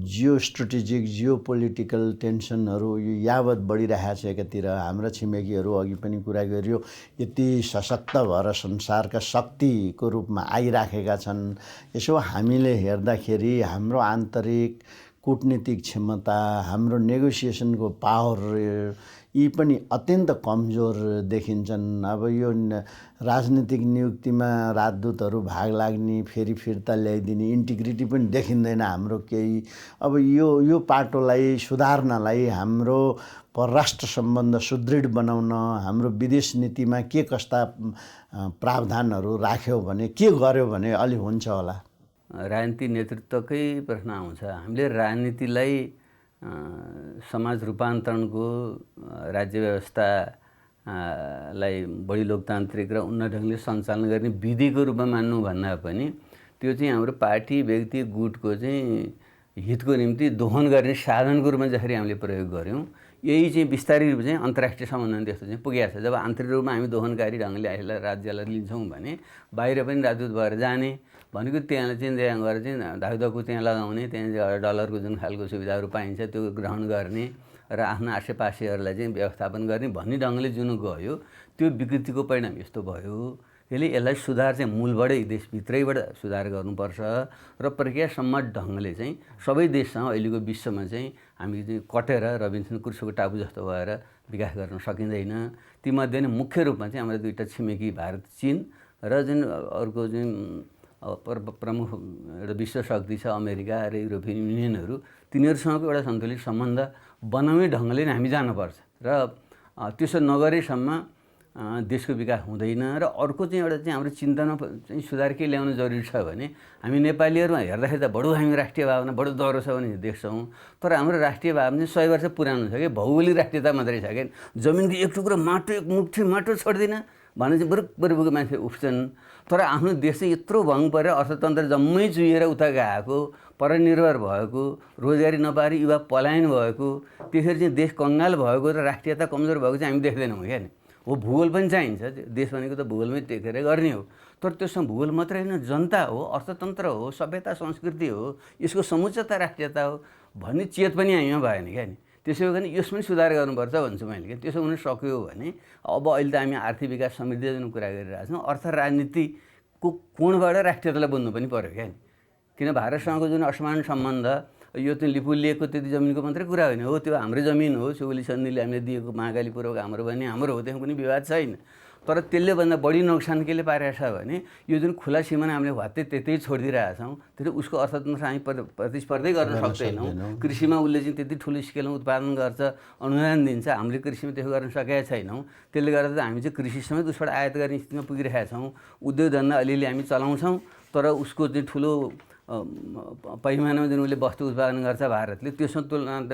जियो स्ट्रेटेजिक जियो पोलिटिकल टेन्सनहरू यो यावत बढिरहेको छ। एकातिर हाम्रा छिमेकीहरू अघि पनि कुरा गरियो यति सशक्त भएर संसारका शक्तिको रूपमा आइराखेका छन्। यसो हामीले हेर्दाखेरि हाम्रो आन्तरिक कूटनीतिक क्षमता, हाम्रो नेगोसिएसनको पावर यी पनि अत्यन्त कमजोर देखिन्छन्। अब यो राजनीतिक नियुक्तिमा राजदूतहरू भाग लाग्ने, फेरि फिर्ता ल्याइदिने, इन्टिग्रिटी पनि देखिँदैन हाम्रो केही। अब यो पाटोलाई सुधार्नलाई हाम्रो परराष्ट्र सम्बन्ध सुदृढ बनाउन हाम्रो विदेश नीतिमा के कस्ता प्रावधानहरू राख्यो भने, के गर्यो भने अलि हुन्छ होला? राजनीति नेतृत्वकै प्रश्न आउँछ। हामीले राजनीतिलाई समाज रूपान्तरणको, राज्य व्यवस्थालाई बढी लोकतान्त्रिक र उन्नत ढङ्गले सञ्चालन गर्ने विधिको रूपमा मान्नु भन्दा पनि त्यो चाहिँ हाम्रो पार्टी व्यक्ति गुटको चाहिँ हितको निम्ति दोहन गर्ने साधनको रूपमा जसरी हामीले प्रयोग गऱ्यौँ, यही चाहिँ बिस्तारै रूपमा चाहिँ अन्तर्राष्ट्रिय सम्बन्धमा त्यस्तो चाहिँ पुगेको छ। जब आन्तरिक रूपमा हामी दोहनकारी ढङ्गले यसलाई राज्यलाई लिन्छौँ भने बाहिर पनि राजदूत भएर जाने भनेको त्यहाँ चाहिँ गएर चाहिँ धाउधको त्यहाँ लगाउने, त्यहाँ डलरको जुन खालको सुविधाहरू पाइन्छ त्यो ग्रहण गर्ने र आफ्नो आसेपासेहरूलाई चाहिँ व्यवस्थापन गर्ने भन्ने ढङ्गले जुन गयो त्यो विकृतिको परिणाम यस्तो भयो। त्यसले यसलाई सुधार चाहिँ मूलबाटै देशभित्रैबाट सुधार गर्नुपर्छ र प्रक्रियासम्म ढङ्गले चाहिँ सबै देशसँग अहिलेको विश्वमा चाहिँ हामी चाहिँ कटेर रबिन्सन क्रुसोको टापु जस्तो भएर विकास गर्न सकिँदैन। तीमध्ये नै मुख्य रूपमा चाहिँ हाम्रो दुईवटा छिमेकी भारत चीन र जुन अर्को चाहिँ प्रमुख एउटा विश्व शक्ति छ अमेरिका र युरोपियन युनियनहरू, तिनीहरूसँगको एउटा सन्तुलित सम्बन्ध बनाउने ढङ्गले नै हामी जानुपर्छ र त्यसो नगरेसम्म देशको विकास हुँदैन। र अर्को चाहिँ एउटा चाहिँ हाम्रो चिन्तनमा चाहिँ सुधार के ल्याउनु जरुरी छ भने हामी नेपालीहरूमा हेर्दाखेरि त बडो हामी राष्ट्रिय भावना बडो दह्रो छ भने देख्छौँ, तर हाम्रो राष्ट्रिय भावना 100 वर्ष पुरानो छ कि भौगोलिक राष्ट्रियता मात्रै छ कि जमिनको एक टुक्रो माटो, एक मुठी माटो छोड्दिन भने चाहिँ बरुबरुको मान्छे उठ्छन्। तर आफ्नो देश चाहिँ यत्रो भङ परेर अर्थतन्त्र जम्मै चुहिएर उता गएको, परनिर्भर भएको, रोजगारी नपाएर युवा पलायन भएको, त्यसरी चाहिँ देश कङ्गाल भएको र राष्ट्रियता कमजोर भएको चाहिँ हामी देख्दैनौँ क्या नि। हो भूगोल पनि चाहिन्छ, देश भनेको त भूगोलमै टेकेर गर्ने हो, तर त्यसमा भूगोल मात्रै होइन, जनता हो, अर्थतन्त्र हो, सभ्यता संस्कृति हो, यसको समुच्चता राष्ट्रियता हो भन्ने चेत पनि हामीमा भएन क्या नि। त्यसो हो भने यसमा पनि सुधार गर्नुपर्छ भन्छु मैले क्या। त्यसो हुन सक्यो भने अब अहिले त हामी आर्थिक विकास समृद्धि जुन कुरा गरिरहेको छौँ, अर्थ राजनीतिको कोणबाट राष्ट्रियतालाई बुझ्नु पनि पऱ्यो क्या नि। किन भारतसँगको जुन असमान सम्बन्ध यो चाहिँ लिपुलिएको त्यति जमिनको मात्रै कुरा होइन हो, त्यो हाम्रै जमिन हो, सुगोली सन्धिले हामीले दिएको महाकाली पूर्वक हाम्रो भने हाम्रो हो, त्यहाँ कुनै विवाद छैन। तर त्यसले भन्दा बढी नोक्सान केले पारेको छ भने यो जुन खुला सिमाना हामीले भत्तै त्यतै छोडिदिइरहेछौँ, त्यसले उसको अर्थतन्त्र हामी प्रतिस्पर्धै गर्न सक्दैनौँ। कृषिमा उसले चाहिँ त्यति ठुलो स्केलमा उत्पादन गर्छ, अनुदान दिन्छ, हामीले कृषिमा त्यसो गर्न सकेका छैनौँ। त्यसले गर्दा हामी चाहिँ कृषि समेत उसबाट आयात गर्ने स्थितिमा पुगिरहेका छौँ। उद्योग धन्दा अलिअलि हामी चलाउँछौँ, तर उसको चाहिँ ठुलो पैमानामा जुन उसले वस्तु उत्पादन गर्छ भारतले, त्यसमा तुलना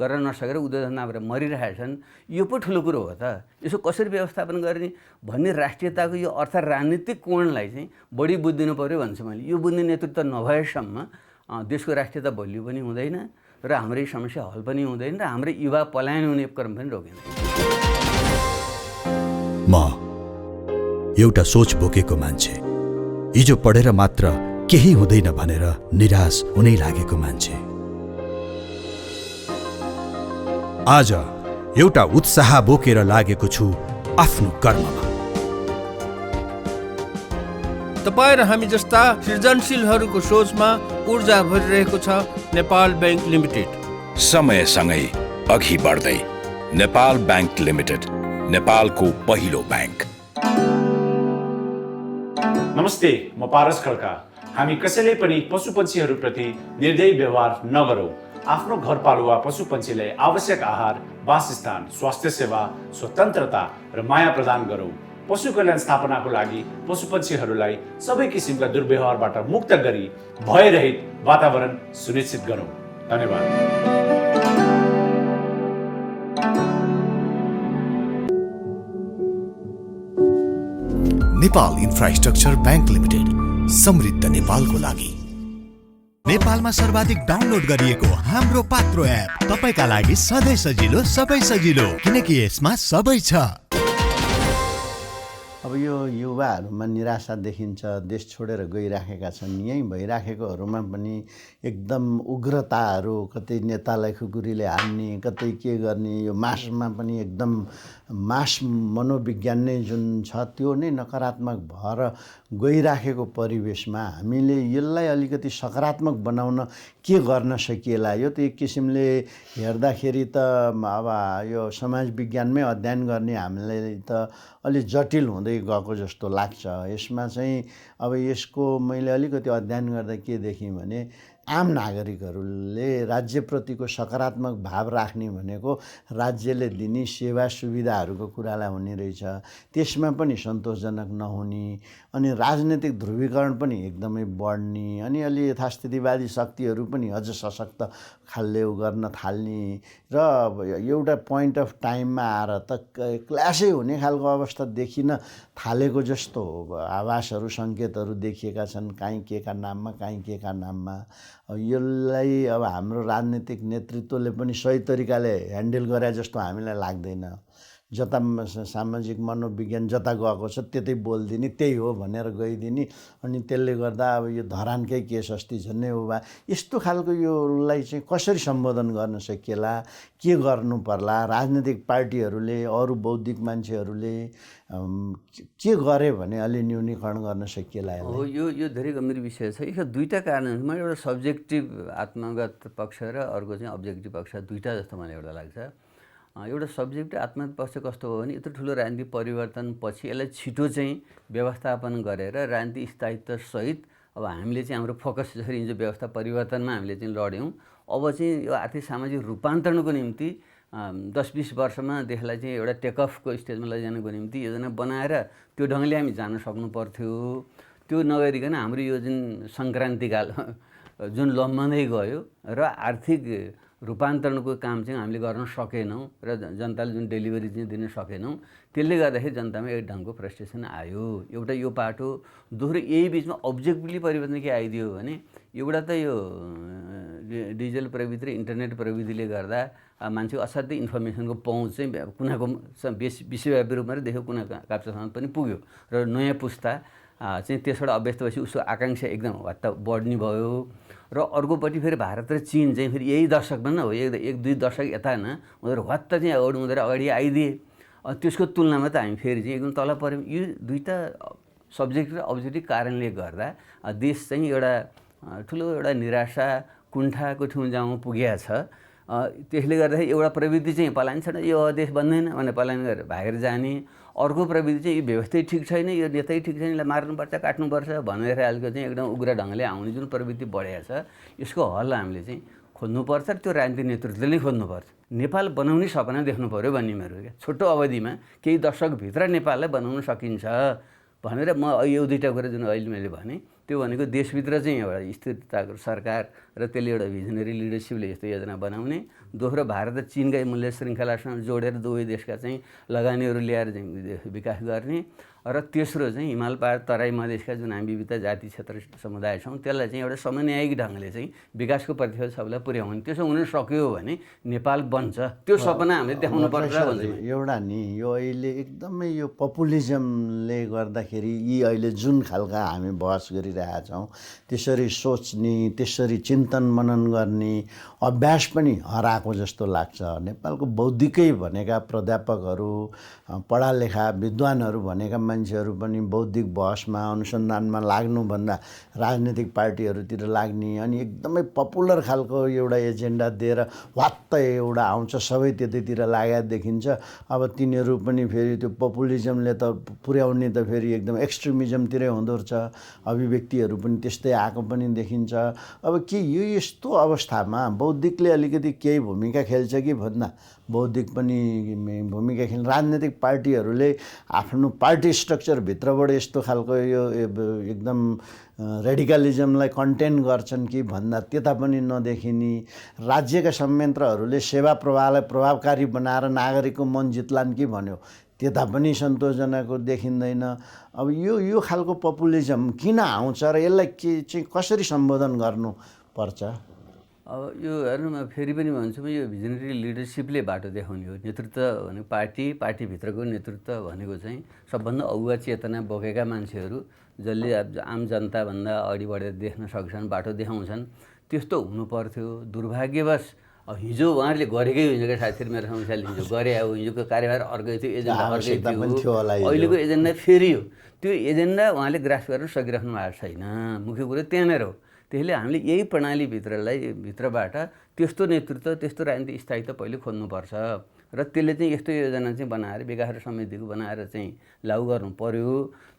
गर्न नसकेर उद्योग धन्दाबाट मरिरहेछन्। यो पो ठुलो कुरो हो त। यसो कसरी व्यवस्थापन गर्ने भन्ने राष्ट्रियताको यो अर्थ राजनीतिक कोणलाई चाहिँ बढी बुझिदिनु पऱ्यो भन्छु मैले। यो बुझ्ने नेतृत्व नभएसम्म देशको राष्ट्रियता बलियो पनि हुँदैन र हाम्रै समस्या हल पनि हुँदैन र हाम्रै युवा पलायन हुने क्रम पनि रोकिँदैन। म एउटा सोच बोकेको मान्छे, हिजो पढेर मात्र केही हुँदैन भनेर निराश हुनै लागेको मान्छे, आज एउटा उत्साह बोकेर लागेको छु आफ्नो कर्ममा। तपाईँ र हामी जस्ता सृजनशीलहरूको सोचमा ऊर्जा भरिरहेको छ नेपाल बैंक लिमिटेड। समयसँगै अघि बढ्दै नेपाल बैंक लिमिटेड, नेपालको पहिलो बैंक। नमस्ते, म पारस खड्का। हामी कसैले पनि पशुपन्छीहरूप्रति निर्दयी व्यवहार नगरौँ। आफ्नो घरपालुवा पशुपन्छीलाई आवश्यक आहार, वासस्थान, स्वास्थ्य सेवा, स्वतन्त्रता र माया प्रदान गरौँ। पशु कल्याण स्थापनाको लागि पशुपन्छीहरूलाई सबै किसिमका दुर्व्यवहारबाट मुक्त गरी भयरहित वातावरण सुनिश्चित गरौँ। धन्यवाद। नेपाल इन्फ्रास्ट्रक्चर बैंक लिमिटेड, समृद्ध नेपालको लागि। नेपालमा सर्वाधिक डाउनलोड गरिएको हाम्रो पात्रो एप तपाईका लागि सधैँ सजिलो, सबै सजिलो, किनकि यसमा सबै छ। अब यो युवाहरूमा निराशा देखिन्छ, देश छोडेर गइराखेका छन्। यहीँ भइराखेकोहरूमा पनि एकदम उग्रताहरू, कतै नेतालाई खुकुरीले हान्ने, कतै के गर्ने, यो मासमा पनि एकदम मास मनोविज्ञान नै जुन छ त्यो नै नकारात्मक भएर गइराखेको परिवेशमा हामीले यसलाई अलिकति सकारात्मक बनाउन के गर्न सकिएला? यो त एक किसिमले हेर्दाखेरि त अब यो समाज विज्ञानमै अध्ययन गर्ने हामीलाई त अलि जटिल हुँदै गएको जस्तो लाग्छ। यसमा चाहिँ अब यसको मैले अलिकति अध्ययन गर्दा के देखेँ भने आम नागरिकहरूले राज्यप्रतिको सकारात्मक भाव राख्ने भनेको राज्यले दिने सेवा सुविधाहरूको कुरालाई हुने रहेछ, त्यसमा पनि सन्तोषजनक नहुने, अनि राजनीतिक ध्रुवीकरण पनि एकदमै बढ्ने, अनि अलि यथास्थितिवादी शक्तिहरू पनि अझ सशक्त खालले गर्न थाल्ने र एउटा पोइन्ट अफ टाइममा आएर त क्लासै हुने खालको अवस्था देखिन थालेको जस्तो आभासहरू, सङ्केतहरू देखिएका छन्, काहीँ के का नाममा, काहीँ के का नाममा। यसलाई अब हाम्रो राजनीतिक नेतृत्वले पनि सही तरिकाले ह्यान्डल गरे जस्तो हामीलाई लाग्दैन। जता सामाजिक मनोविज्ञान जता गएको छ त्यतै बोलिदिने, त्यही हो भनेर गइदिने, अनि त्यसले गर्दा अब यो धरानकै केस अस्ति झन्डै हो भए यस्तो खालको योलाई चाहिँ कसरी सम्बोधन गर्न सकिएला, के गर्नु पर्ला? राजनीतिक पार्टीहरूले, अरू बौद्धिक मान्छेहरूले के गरे भने अलि न्यूनीकरण गर्न सकिएला? हो, यो धेरै गम्भीर विषय छ। यसको दुईवटा कारण हुन्छ। मलाई एउटा सब्जेक्टिभ आत्मगत पक्ष र अर्को चाहिँ अब्जेक्टिभ पक्ष, दुईवटा जस्तो मलाई एउटा लाग्छ। एउटा सब्जेक्टिभ आत्मगत पक्ष कस्तो हो भने यत्रो ठुलो राजनीतिक परिवर्तनपछि यसलाई छिटो चाहिँ व्यवस्थापन गरेर राजनीतिक स्थायित्वसहित अब हामीले चाहिँ हाम्रो फोकस जसरी हिजो व्यवस्था परिवर्तनमा हामीले चाहिँ लड्यौँ, अब चाहिँ यो आर्थिक सामाजिक रूपान्तरणको निम्ति 10-20 वर्षमा देशलाई चाहिँ एउटा टेकअफको स्टेजमा लैजानको निम्ति योजना बनाएर त्यो ढङ्गले हामी जान सक्नु पर्थ्यो। त्यो नगरिकन हाम्रो यो जुन सङ्क्रान्तिकाल जुन लम्बँदै गयो र आर्थिक रूपान्तरणको काम चाहिँ हामीले गर्न सकेनौँ र जनताले जुन डेलिभरी चाहिँ दिन सकेनौँ, त्यसले गर्दाखेरि जनतामा एक ढङ्गको फ्रस्ट्रेसन आयो। एउटा यो पाटो, दोस्रो यही बिचमा अब्जेक्टिभली परिवर्तन के आइदियो भने एउटा त यो डिजिटल प्रविधि र इन्टरनेट प्रविधिले गर्दा मान्छेको असाध्यै इन्फर्मेसनको पहुँच चाहिँ कुनाको विश्वव्यापी रूपमा र देशको कुना काप्चासम्म पनि पुग्यो र नयाँ पुस्ता चाहिँ त्यसबाट अभ्यस्त भएपछि उसको आकाङ्क्षा एकदम हत्ता बढ्ने भयो। र अर्कोपट्टि फेरि भारत र चीन चाहिँ फेरि यही दशकमा न हो, 1-2 दशक यता न उनीहरू हत्ता चाहिँ अगाडि आइदिए। त्यसको तुलनामा त हामी फेरि चाहिँ एकदम तल पऱ्यौँ। यो दुईवटा सब्जेक्ट र अब्जेक्टिभ कारणले गर्दा देश चाहिँ एउटा ठुलो एउटा निराशा, कुण्ठाको ठुङ्जामा पुगेको छ। त्यसले गर्दाखेरि एउटा प्रविधि चाहिँ पलायन छैन, यो देश बन्दैन भनेर पलायन गरेर भागेर जाने, अर्को प्रविधि चाहिँ यो व्यवस्थै ठिक छैन, यो नेतै ठिक छैन, यसलाई मार्नुपर्छ, काट्नुपर्छ भनेर खालको चाहिँ एकदम उग्र ढङ्गले आउने जुन प्रवृत्ति बढेको छ, यसको हल हामीले चाहिँ खोज्नुपर्छ र त्यो राजनीतिक नेतृत्वले नै खोज्नुपर्छ। नेपाल बनाउने सपना देख्नु पऱ्यो भन्ने मेरो क्या। छोटो अवधिमा केही दशकभित्र नेपाललाई बनाउन सकिन्छ भनेर म यो दुईवटा कुरा जुन अहिले मैले भने त्यो भनेको देशभित्र चाहिँ एउटा स्थिरताको सरकार र त्यसले एउटा भिजनरी लिडरसिपले यस्तो योजना बनाउने, दोस्रो भारत र चीनका मूल्य श्रृङ्खलासँग जोडेर दुवै देशका चाहिँ लगानीहरू ल्याएर चाहिँ विकास गर्ने, र तेस्रो चाहिँ हिमाल पहाड तराई मधेसका जुन हामी विविध जाति क्षेत्र समुदाय छौँ त्यसलाई चाहिँ एउटा समन्वयिक ढङ्गले चाहिँ विकासको प्रतिफल सबैलाई पुर्याउने त्यसो हुन सक्यो भने नेपाल बन्छ त्यो सपना हामीले देखाउनु पर्छ भन्छु। एउटा नि यो अहिले एकदमै यो पपुलिजमले गर्दाखेरि यी अहिले जुन खालका हामी बहस गरिरहेका छौँ त्यसरी सोच्ने त्यसरी चिन्तन मनन गर्ने अभ्यास पनि हराएको जस्तो लाग्छ। नेपालको बौद्धिकै भनेका प्राध्यापकहरू पढालेखा विद्वानहरू भनेका मान्छेहरू पनि बौद्धिक बहसमा अनुसन्धानमा लाग्नुभन्दा राजनीतिक पार्टीहरूतिर लाग्ने अनि एकदमै पपुलर खालको एउटा एजेन्डा दिएर वात्त एउटा आउँछ सबै त्यतैतिर लागेको देखिन्छ। अब तिनीहरू पनि फेरि त्यो पपुलिजमले त पुर्याउने त फेरि एकदम एक्सट्रिमिजमतिरै हुँदो रहेछ। अभिव्यक्तिहरू पनि त्यस्तै आएको पनि देखिन्छ। अब के यो यस्तो अवस्थामा बौद्धिकले अलिकति केही भूमिका खेल्छ कि भन्दा बौद्धिक पनि भूमिका खेल्ने राजनीतिक पार्टीहरूले आफ्नो पार्टी स्ट्रक्चरभित्रबाट यस्तो खालको यो एकदम रेडिकलिजमलाई कन्टेन गर्छन् कि भन्दा त्यता पनि नदेखिने। राज्यका संयन्त्रहरूले सेवा प्रवाहलाई प्रभावकारी बनाएर नागरिकको मन जित्लान् कि भन्यो त्यता पनि सन्तोषजनकको देखिँदैन। अब यो खालको पपुलिजम किन आउँछ र यसलाई के चाहिँ कसरी सम्बोधन गर्नुपर्छ? अब यो हेर्नुमा फेरि पनि भन्छु म यो भिजनरी लिडरसिपले बाटो देखाउने हो। नेतृत्व भने पार्टीभित्रको नेतृत्व भनेको चाहिँ सबभन्दा अगुवा चेतना बोकेका मान्छेहरू जसले आम जनताभन्दा अगाडि बढेर देख्न सक्छन् बाटो देखाउँछन् त्यस्तो हुनु पर्थ्यो। दुर्भाग्यवश हिजो उहाँहरूले गरेकै हुन्छ क्या साथीहरू मेरो समस्याले हिजो गरे अब हिजोको कार्यभार अर्कै थियो एजेन्डा अर्कै थियो अहिलेको एजेन्डा फेरि हो। त्यो एजेन्डा उहाँले ग्रास गर्न सकिराख्नु भएको छैन। मुख्य कुरो त्यहाँनिर हो। त्यसले हामीले यही प्रणालीभित्रबाट त्यस्तो नेतृत्व त्यस्तो राजनीतिक स्थायित्व पहिले खोज्नुपर्छ र त्यसले चाहिँ यस्तो योजना चाहिँ बनाएर विकास समितिको बनाएर चाहिँ लागू गर्नु पर्यो।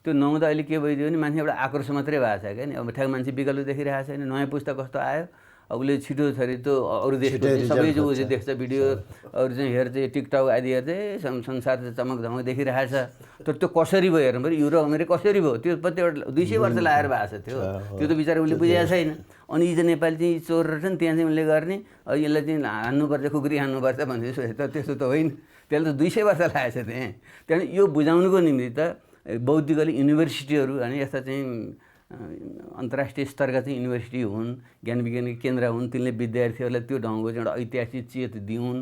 त्यो नहुँदा अहिले के भइदियो भने मान्छे एउटा आक्रोश मात्रै भएको छ क्या नि। अब ठ्याक मान्छे विकल्प देखिरहेको छैन। नयाँ पुस्ता कस्तो आयो अब उसले छिटो छरि त अरू देशको सबै जो देख्छ भिडियो अरू चाहिँ हेर्छ टिकटक आदि हेर्छ संसार चाहिँ चमकधमक देखिरहेछ। तर त्यो कसरी भयो हेर्नु पऱ्यो युरोप अमेरिका कसरी भयो त्यो पछि एउटा 200 वर्ष लाएर भएको छ त्यो त बिचरा उसले बुझेको छैन। अनि यी चाहिँ नेपाली चाहिँ चोर रहेछन् त्यहाँ चाहिँ उसले गर्ने यसलाई चाहिँ हान्नुपर्छ खुकुरी हान्नुपर्छ भन्ने सोचे त त्यस्तो त होइन। त्यसले त 200 वर्ष लागेको छ त्यहाँदेखि यो बुझाउनुको निम्ति त बौद्धिकले युनिभर्सिटीहरू होइन यस्ता चाहिँ अन्तर्राष्ट्रिय स्तरका चाहिँ युनिभर्सिटी हुन् ज्ञान वैज्ञानिक केन्द्र हुन् तिनले विद्यार्थीहरूलाई त्यो ढङ्गको चाहिँ एउटा ऐतिहासिक चेत दिउन्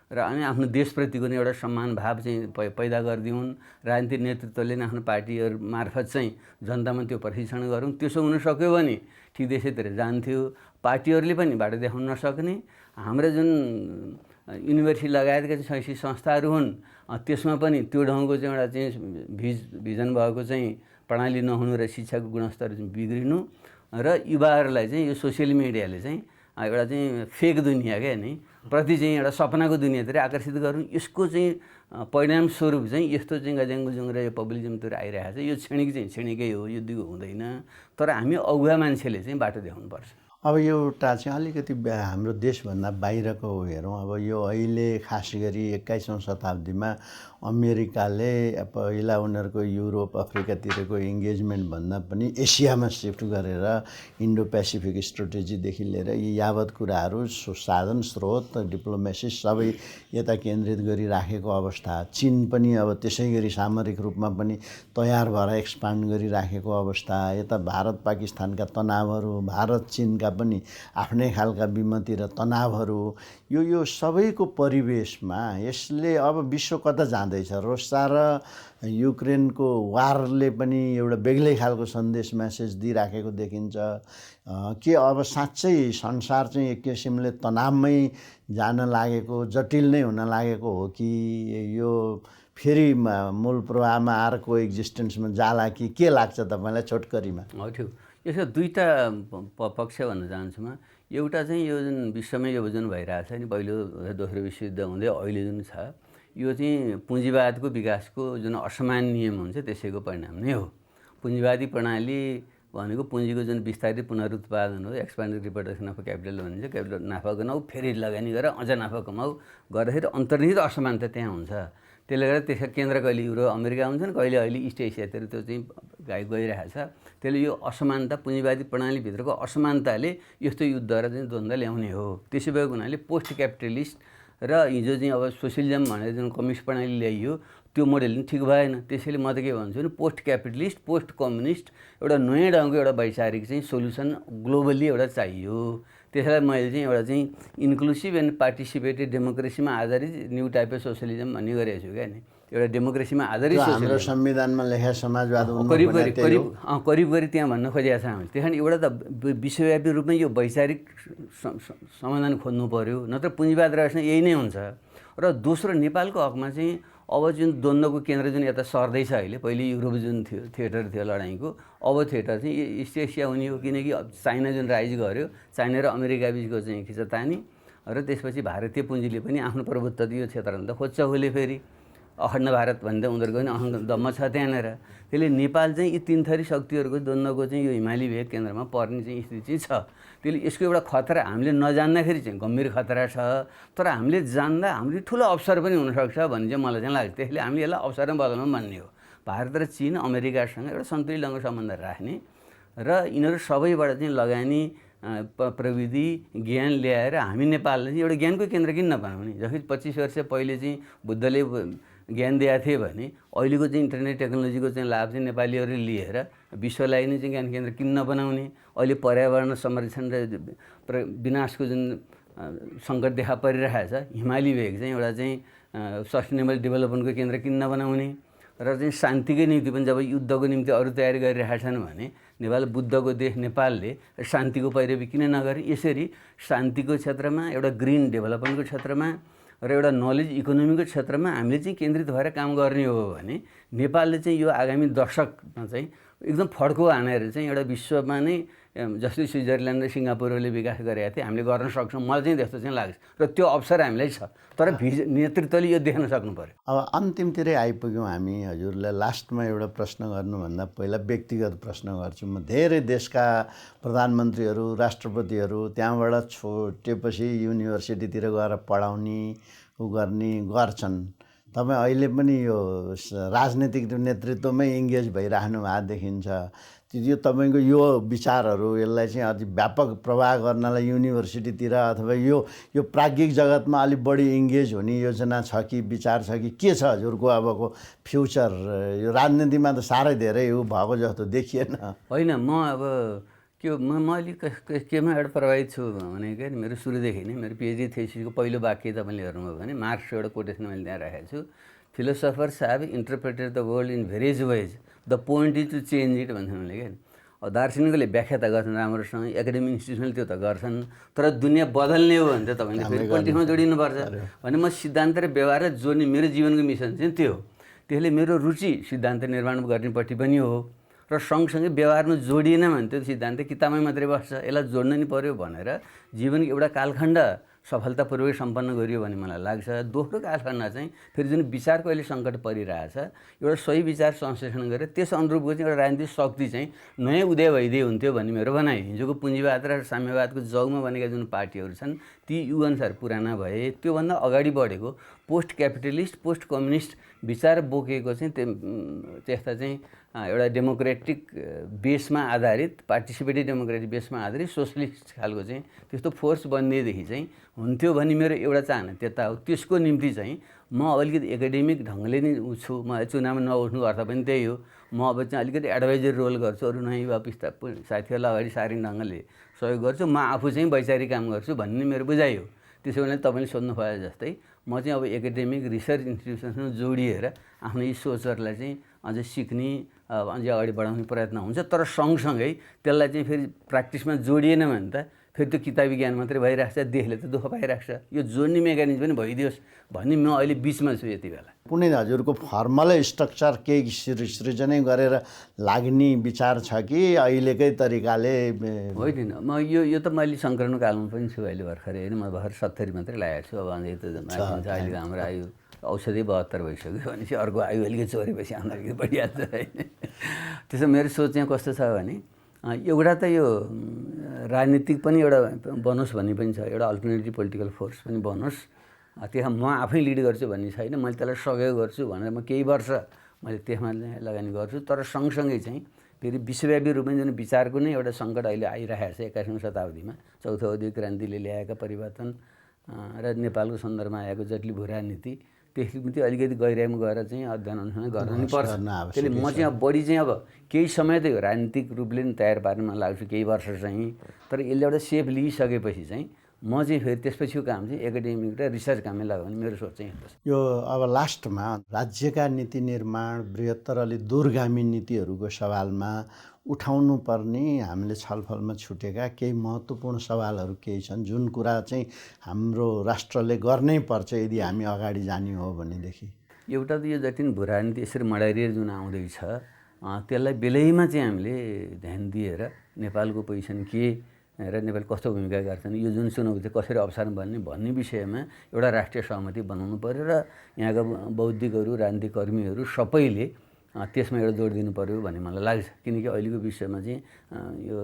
र अनि आफ्नो देशप्रतिको नै एउटा सम्मान भाव चाहिँ पैदा गरिदिउन्। राजनीतिक नेतृत्वले नै आफ्नो पार्टीहरू मार्फत चाहिँ जनतामा त्यो प्रशिक्षण गरौँ। त्यसो हुन सक्यो भने ठिक देशतिर जान्थ्यो। पार्टीहरूले पनि बाटो देखाउन नसक्ने हाम्रा जुन युनिभर्सिटी लगायतका चाहिँ शैक्षिक संस्थाहरू हुन् त्यसमा पनि त्यो ढङ्गको चाहिँ एउटा चाहिँ भिजन भएको चाहिँ प्रणाली नहुनु र शिक्षाको गुणस्तर बिग्रिनु र युवाहरूलाई चाहिँ यो सोसियल मिडियाले चाहिँ एउटा चाहिँ फेक दुनियाँ क्या नि प्रति चाहिँ एउटा सपनाको दुनियाँतिर आकर्षित गर्नु। यसको चाहिँ परिणामस्वरूप चाहिँ यस्तो चाहिँ गज्याङगुजुङ र यो पपुलिजमतिर आइरहेको छ। यो क्षणिकै हो यो दिगो हुँदैन। तर हामी अगुवा मान्छेले चाहिँ बाटो देखाउनुपर्छ। अब एउटा चाहिँ अलिकति हाम्रो देशभन्दा बाहिरको हेरौँ। अब यो अहिले खास गरी 21औं शताब्दीमा अमेरिकाले पहिला उनीहरूको युरोप अफ्रिकातिरको इङ्गेजमेन्ट भन्दा पनि एसियामा सिफ्ट गरेर इन्डो पेसिफिक स्ट्रेटेजीदेखि लिएर यी यावत कुराहरू साधन स्रोत डिप्लोमेसी सबै यता केन्द्रित गरिराखेको अवस्था। चीन पनि अब त्यसै गरी सामरिक रूपमा पनि तयार भएर एक्सपान्ड गरिराखेको अवस्था। यता भारत पाकिस्तानका तनावहरू भारत चीनका पनि आफ्नै खालका विमति र तनावहरू यो सबैको परिवेशमा यसले अब विश्व कता जाँदैछ। रुसिया र युक्रेनको वारले पनि एउटा बेग्लै खालको सन्देश मेसेज दिइराखेको देखिन्छ। के अब साँच्चै संसार चाहिँ एक किसिमले तनावमै जान लागेको जटिल नै हुन लागेको हो कि यो फेरि मूल प्रवाहमा आएर को एक्जिस्टेन्समा जाला कि के लाग्छ तपाईँलाई छोटकरीमा? हो ठिक यसको दुईवटा पक्ष भन्न चाहन्छु म। एउटा चाहिँ यो जुन विश्वमै यो जुन भइरहेको छ नि पहिलो दोस्रो विश्वयुद्ध हुँदै अहिले जुन छ यो चाहिँ पुँजीवादको विकासको जुन असमान नियम हुन्छ त्यसैको परिणाम नै हो। पुँजीवादी प्रणाली भनेको पुँजीको जुन विस्तारित पुनरुत्पादन हो एक्सपान्डेड रिप्रोडक्सन अफ क्यापिटल भनिन्छ। क्यापिटल नाफा कमाऊ फेरि लगानी गरेर अझ नाफा कमाऊ गर्दाखेरि अन्तर्निहित असमानता त्यहाँ हुन्छ। त्यसले गर्दा त्यसका केन्द्र कहिले युरोप अमेरिका हुन्छन् कहिले अहिले इस्ट एसियातिर त्यो चाहिँ गइरहेको छ। त्यसले यो असमानता पुँजीवादी प्रणालीभित्रको असमानताले यस्तो युद्ध र चाहिँ द्वन्द्व ल्याउने हो। त्यसै भएको हुनाले पोस्ट क्यापिटलिस्ट र हिजो चाहिँ अब सोसियलिजम भनेर जुन कम्युनिस्ट प्रणाली ल्याइयो त्यो मोडेल पनि ठिक भएन। त्यसैले म त के भन्छु भने पोस्ट क्यापिटलिस्ट पोस्ट कम्युनिस्ट एउटा नयाँ ढङ्गको एउटा वैचारिक चाहिँ सोल्युसन ग्लोबली एउटा चाहियो। त्यसैलाई मैले चाहिँ एउटा चाहिँ इन्क्लुसिभ एन्ड पार्टिसिपेटेड डेमोक्रेसीमा आधारित न्यू टाइप अफ सोसियलिजम भन्ने गरेको छु क्या नि। एउटा डेमोक्रेसीमा आधारित हाम्रो संविधानमा लेखा समाजवाद करिब त्यहाँ भन्न खोजेको छ हामीले। त्यस कारण एउटा त विश्वव्यापी रूपमा यो वैचारिक समाधान खोज्नु पर्यो, नत्र पुँजीवाद रहेछ यही नै हुन्छ। र दोस्रो नेपालको हकमा चाहिँ अब जुन द्वन्द्वको केन्द्र जुन यता सर्दैछ अहिले, पहिले युरोप जुन थियो थिएटर थियो लडाइँको, अब थिएटर चाहिँ इस्ट एसिया हुने हो, किनकि चाइना जुन राइज गर्यो, चाइना र अमेरिका बिचको चाहिँ खिचतानी र त्यसपछि भारतीय पुँजीले पनि आफ्नो प्रभुत्व यो क्षेत्रमा त खोज्छ उसले फेरि अखण्ड भारत भन्दा उनीहरूको पनि अहङ्ग दम्म छ त्यहाँनिर। त्यसले नेपाल चाहिँ यी तीन थरी शक्तिहरूको द्वन्द्वको चाहिँ यो हिमाली भेग केन्द्रमा पर्ने चाहिँ स्थिति छ। त्यसले यसको एउटा खतरा हामीले नजान्दाखेरि चाहिँ गम्भीर खतरा छ, तर हामीले जान्दा हामीले ठुलो अवसर पनि हुनसक्छ भन्ने चाहिँ मलाई चाहिँ लाग्छ। त्यसले हामीले यसलाई अवसरमा बदल्नु भन्ने हो। भारत र चीन अमेरिकासँग एउटा सन्तुलित ढङ्गको सम्बन्ध राख्ने र यिनीहरू सबैबाट चाहिँ लगानी प्रविधि ज्ञान ल्याएर हामी नेपालले चाहिँ एउटा ज्ञानको केन्द्र किन नबनाउने। जस्तै 25 वर्ष पहिले चाहिँ बुद्धले ज्ञान दिएको थिए भने अहिलेको चाहिँ इन्टरनेट टेक्नोलोजीको चाहिँ लाभ चाहिँ नेपालीहरूले लिएर विश्वलाई नै चाहिँ ज्ञान केन्द्र किन नबनाउने। अहिले पर्यावरण संरक्षण र विनाशको जुन सङ्कट देखा परिरहेको छ, हिमाली भेग चाहिँ एउटा चाहिँ सस्टेनेबल डेभलपमेन्टको केन्द्र किन नबनाउने। र चाहिँ शान्तिकै निम्ति पनि जब युद्धको निम्ति अरू तयारी गरिरहेका छन् भने नेपाल बुद्धको देश नेपालले शान्तिको पैरवी किन नगरे। यसरी शान्तिको क्षेत्रमा, एउटा ग्रिन डेभलपमेन्टको क्षेत्रमा र एउटा नलेज इकोनोमीको क्षेत्रमा हामीले चाहिँ केन्द्रित भएर काम गर्ने हो भने नेपालले चाहिँ यो आगामी दशकमा चाहिँ एकदम फड्को हानेर चाहिँ एउटा विश्वमा नै जस्तै स्विजरल्यान्ड र सिङ्गापुरले विकास गरेका थिए हामीले गर्न सक्छौँ, मलाई चाहिँ त्यस्तो चाहिँ लाग्छ। र त्यो अवसर हामीलाई छ, तर नेतृत्वले यो देख्न सक्नु पर्यो। अब अन्तिमतिरै आइपुग्यौँ हामी। हजुरलाई लास्टमा एउटा प्रश्न गर्नुभन्दा पहिला व्यक्तिगत प्रश्न गर्छु म। धेरै देशका प्रधानमन्त्रीहरू, राष्ट्रपतिहरू त्यहाँबाट छुटेपछि युनिभर्सिटीतिर गएर पढाउने गर्छन्। तपाईँ अहिले पनि यो राजनीतिक नेतृत्वमै इङ्गेज भइराख्नु भएको देखिन्छ। यो तपाईँको यो विचारहरू यसलाई चाहिँ अझ व्यापक प्रवाह गर्नलाई युनिभर्सिटीतिर अथवा यो प्राज्ञिक जगतमा अलिक बढी इङ्गेज हुने योजना छ कि विचार छ कि के छ हजुरको अबको फ्युचर? यो राजनीतिमा त साह्रै धेरै भएको जस्तो देखिएन। होइन, म अब के म अलिक केमा एउटा प्रभावित छु भने क्या मेरो सुरुदेखि नै मेरो पिएचडी थेसिसको पहिलो वाक्य तपाईँले हेर्नुभयो भने मार्क्सको एउटा कोटेसन मैले त्यहाँ राखेको छु। Philosophers have interpreted the world in various ways, the point is to change it भन्छ उनीहरूले क्या। अब दार्शनिकले व्याख्या त गर्छन् राम्रोसँग, एकाडेमिक इन्स्टिट्युसनले त्यो त गर्छन्, तर दुनियाँ बदल्ने हो भने त तपाईँले फेरि पोलिटिक्समा जोडिनुपर्छ भने म सिद्धान्त र व्यवहार जोड्ने मेरो जीवनको मिसन चाहिँ त्यो हो। त्यसले मेरो रुचि सिद्धान्त निर्माण गर्नेपट्टि पनि हो र सँगसँगै व्यवहारमा जोडिएन भने त्यो सिद्धान्त किताबमै मात्रै बस्छ, यसलाई जोड्नु नि पर्यो भनेर जीवनको एउटा कालखण्ड सफलतापूर्वक सम्पन्न गरियो भन्ने मलाई लाग्छ। दोस्रो कालखण्ड चाहिँ फेरि जुन विचारको अहिले सङ्कट परिरहेछ, एउटा सही विचार संश्लेषण गरेर त्यस अनुरूपको चाहिँ एउटा राजनीतिक शक्ति चाहिँ नयाँ उदय भइदिए हुन्थ्यो भन्ने मेरो भनाइ। हिजोको पुँजीवाद र साम्यवादको जगमा बनेका जुन पार्टीहरू छन् ती युअनुसार पुराना भए, त्योभन्दा अगाडि बढेको पोस्ट क्यापिटलिस्ट पोस्ट कम्युनिस्ट विचार बोकेको चाहिँ त्यस्ता चाहिँ एउटा डेमोक्रेटिक बेसमा आधारित पार्टिसिपेटिभ डेमोक्रेटिक बेसमा आधारित सोसलिस्ट खालको चाहिँ त्यस्तो फोर्स बनिदिएदेखि चाहिँ हुन्थ्यो भन्ने मेरो एउटा चाहना त्यता हो। त्यसको निम्ति चाहिँ म अलिकति एकाडेमिक ढङ्गले नै छु, म चुनावमा नउठ्नुको अर्थ पनि त्यही हो। म अब चाहिँ अलिकति एडभाइजरी रोल गर्छु, अरू नयाँ युवा साथीहरूलाई अगाडि सारिने ढङ्गले सहयोग गर्छु, म आफू चाहिँ वैचारिक काम गर्छु भन्ने मेरो बुझाइ हो। त्यसो भने तपाईँले सोध्नु भयो जस्तै म चाहिँ अब एकाडेमिक रिसर्च इन्स्टिट्युसनसँग जोडिएर आफ्नो यी सोचहरूलाई चाहिँ अझै सिक्ने अझै अगाडि बढाउने प्रयत्न हुन्छ। तर सँगसँगै त्यसलाई चाहिँ फेरि प्र्याक्टिसमा जोडिएन भने त फेरि त्यो किताबी ज्ञान मात्रै भइरहेको छ, देशले त दुःख पाइरहेको छ। यो जोड्ने मेकानिजम पनि भइदियोस् भन्ने म अहिले बिचमा छु यति बेला। कुनै हजुरको फर्मलै स्ट्रक्चर केही सृजनै गरेर लाग्ने विचार छ कि अहिलेकै तरिकाले? होइन, म यो त मैले सङ्कलन कालमा पनि छु अहिले भर्खरै होइन, म भर्खर 70 मात्रै लागेको छु। अब अझै त अहिले हाम्रो आयु औषधि 72 भइसक्यो भनेपछि अर्को आयु अलिकति चोरेपछि आउन अलिकति बढिहाल्छ होइन। त्यसो मेरो सोच चाहिँ कस्तो छ भने एउटा त यो राजनीतिक पनि एउटा बनोस् भन्ने पनि छ, एउटा अल्टरनेटिभ पोलिटिकल फोर्स पनि बनोस्। त्यहाँ म आफै लिड गर्छु भन्ने छैन, मैले त्यसलाई सहयोग गर्छु भनेर म केही वर्ष मैले त्यसमा लगानी गर्छु। तर सँगसँगै चाहिँ फेरि विश्वव्यापी रूपमा जुन विचारको नै एउटा सङ्कट अहिले आइरहेको छ 21औं शताब्दीमा, चौथो औद्योगिक क्रान्तिले ल्याएका परिवर्तन र नेपालको सन्दर्भमा आएको जटिल भू राजनीति त्यसले पनि अलिकति गहिराइमा गएर चाहिँ अध्ययन अनुसन्धान गर्न नि पर्छ। त्यसले म चाहिँ अब बढी चाहिँ अब केही समय त राजनीतिक रूपले नि तयार पार्नमा लाग्छु, केही वर्ष चाहिँ। तर यसले एउटा सेप लिइसकेपछि चाहिँ म चाहिँ फेरि त्यसपछिको काम चाहिँ एकाडेमिक र रिसर्च काममै लाग्यो भने मेरो सोच चाहिँ यो अब लास्टमा राज्यका नीति निर्माण बृहत्तर अलि दूरगामी नीतिहरूको सवालमा उठाउनु पर्ने हामीले छलफलमा छुटेका केही महत्त्वपूर्ण सवालहरू केही छन् जुन कुरा चाहिँ हाम्रो राष्ट्रले गर्नै पर्छ यदि हामी अगाडि जाने हो भनेदेखि? एउटा त यो जति भू राजनीति यसरी मडारिएर जुन आउँदैछ त्यसलाई बेलैमा चाहिँ हामीले ध्यान दिएर नेपालको पोजिसन के र नेपाल कस्तो भूमिका गर्छन्, यो जुन चुनौती चाहिँ कसरी अवसान भन्ने विषयमा एउटा राष्ट्रिय सहमति बनाउनु पर्यो र यहाँका बौद्धिकहरू राजनीतिक कर्मीहरू सबैले त्यसमा एउटा जोड दिनु पर्यो भन्ने मलाई लाग्छ। किनकि अहिलेको विषयमा चाहिँ यो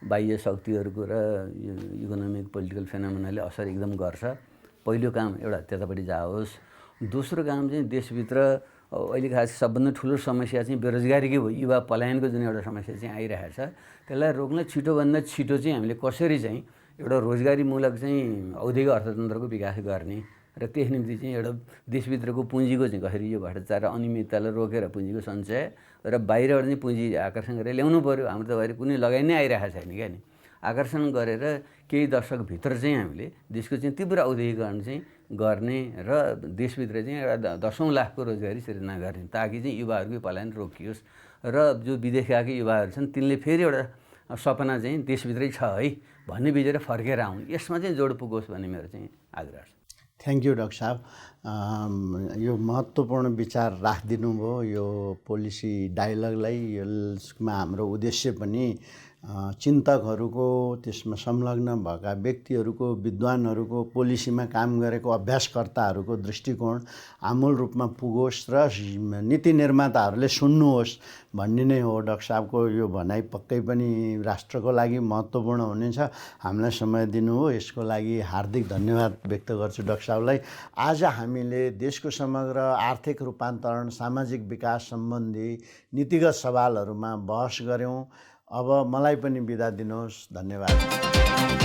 बाह्य शक्तिहरूको र यो इकोनोमिक पोलिटिकल फेनोमेनाले असर एकदम गर्छ। पहिलो काम एउटा त्यतापट्टि जाओस्। दोस्रो काम चाहिँ देशभित्र अहिले खास सबभन्दा ठुलो समस्या चाहिँ बेरोजगारीकै हो, युवा पलायनको जुन एउटा समस्या चाहिँ आइरहेको छ त्यसलाई रोक्न छिटोभन्दा छिटो चाहिँ हामीले कसरी चाहिँ एउटा रोजगारीमूलक चाहिँ औद्योगिक अर्थतन्त्रको विकास गर्ने र त्यस निम्ति चाहिँ एउटा देशभित्रको पुँजीको चाहिँ कसरी यो भ्रष्टाचार र अनियमिततालाई रोकेर पुँजीको सञ्चय र बाहिरबाट चाहिँ पुँजी आकर्षण गरेर ल्याउनु पऱ्यो। हाम्रो त बाहिर कुनै लगाइ नै आइरहेको छैन क्या नि। आकर्षण गरेर केही दशकभित्र चाहिँ हामीले देशको चाहिँ तीव्र औद्योगिकरण चाहिँ गर्ने र देशभित्र चाहिँ एउटा 10औं लाखको रोजगारी सृजना गर्ने ताकि चाहिँ युवाहरूको पलायन रोकियोस् र जो विदेश गएका युवाहरू छन् तिनले फेरि एउटा सपना चाहिँ देशभित्रै छ है भन्ने बिजेर फर्केर आउन्, यसमा चाहिँ जोड पुगोस् भन्ने मेरो चाहिँ आग्रह छ। थ्याङ्क यू डाक्टर साहब, यो महत्त्वपूर्ण विचार राखिदिनु भयो। यो पोलिसी डायलगलाई यसमा हाम्रो उद्देश्य पनि चिन्तकहरूको त्यसमा संलग्न भएका व्यक्तिहरूको विद्वानहरूको पोलिसीमा काम गरेको अभ्यासकर्ताहरूको दृष्टिकोण आमूल रूपमा पुगोस् र नीति निर्माताहरूले सुन्नुहोस् भन्ने नै हो। डाक्टर साहबको यो भनाइ पक्कै पनि राष्ट्रको लागि महत्त्वपूर्ण हुनेछ। हामीलाई समय दिनुभयो यसको लागि हार्दिक धन्यवाद व्यक्त गर्छु डाक्टर साहबलाई। आज हामीले देशको समग्र आर्थिक रूपान्तरण सामाजिक विकास सम्बन्धी नीतिगत सवालहरूमा बहस गऱ्यौँ। अब मलाई पनि बिदा दिनुहोस्। धन्यवाद।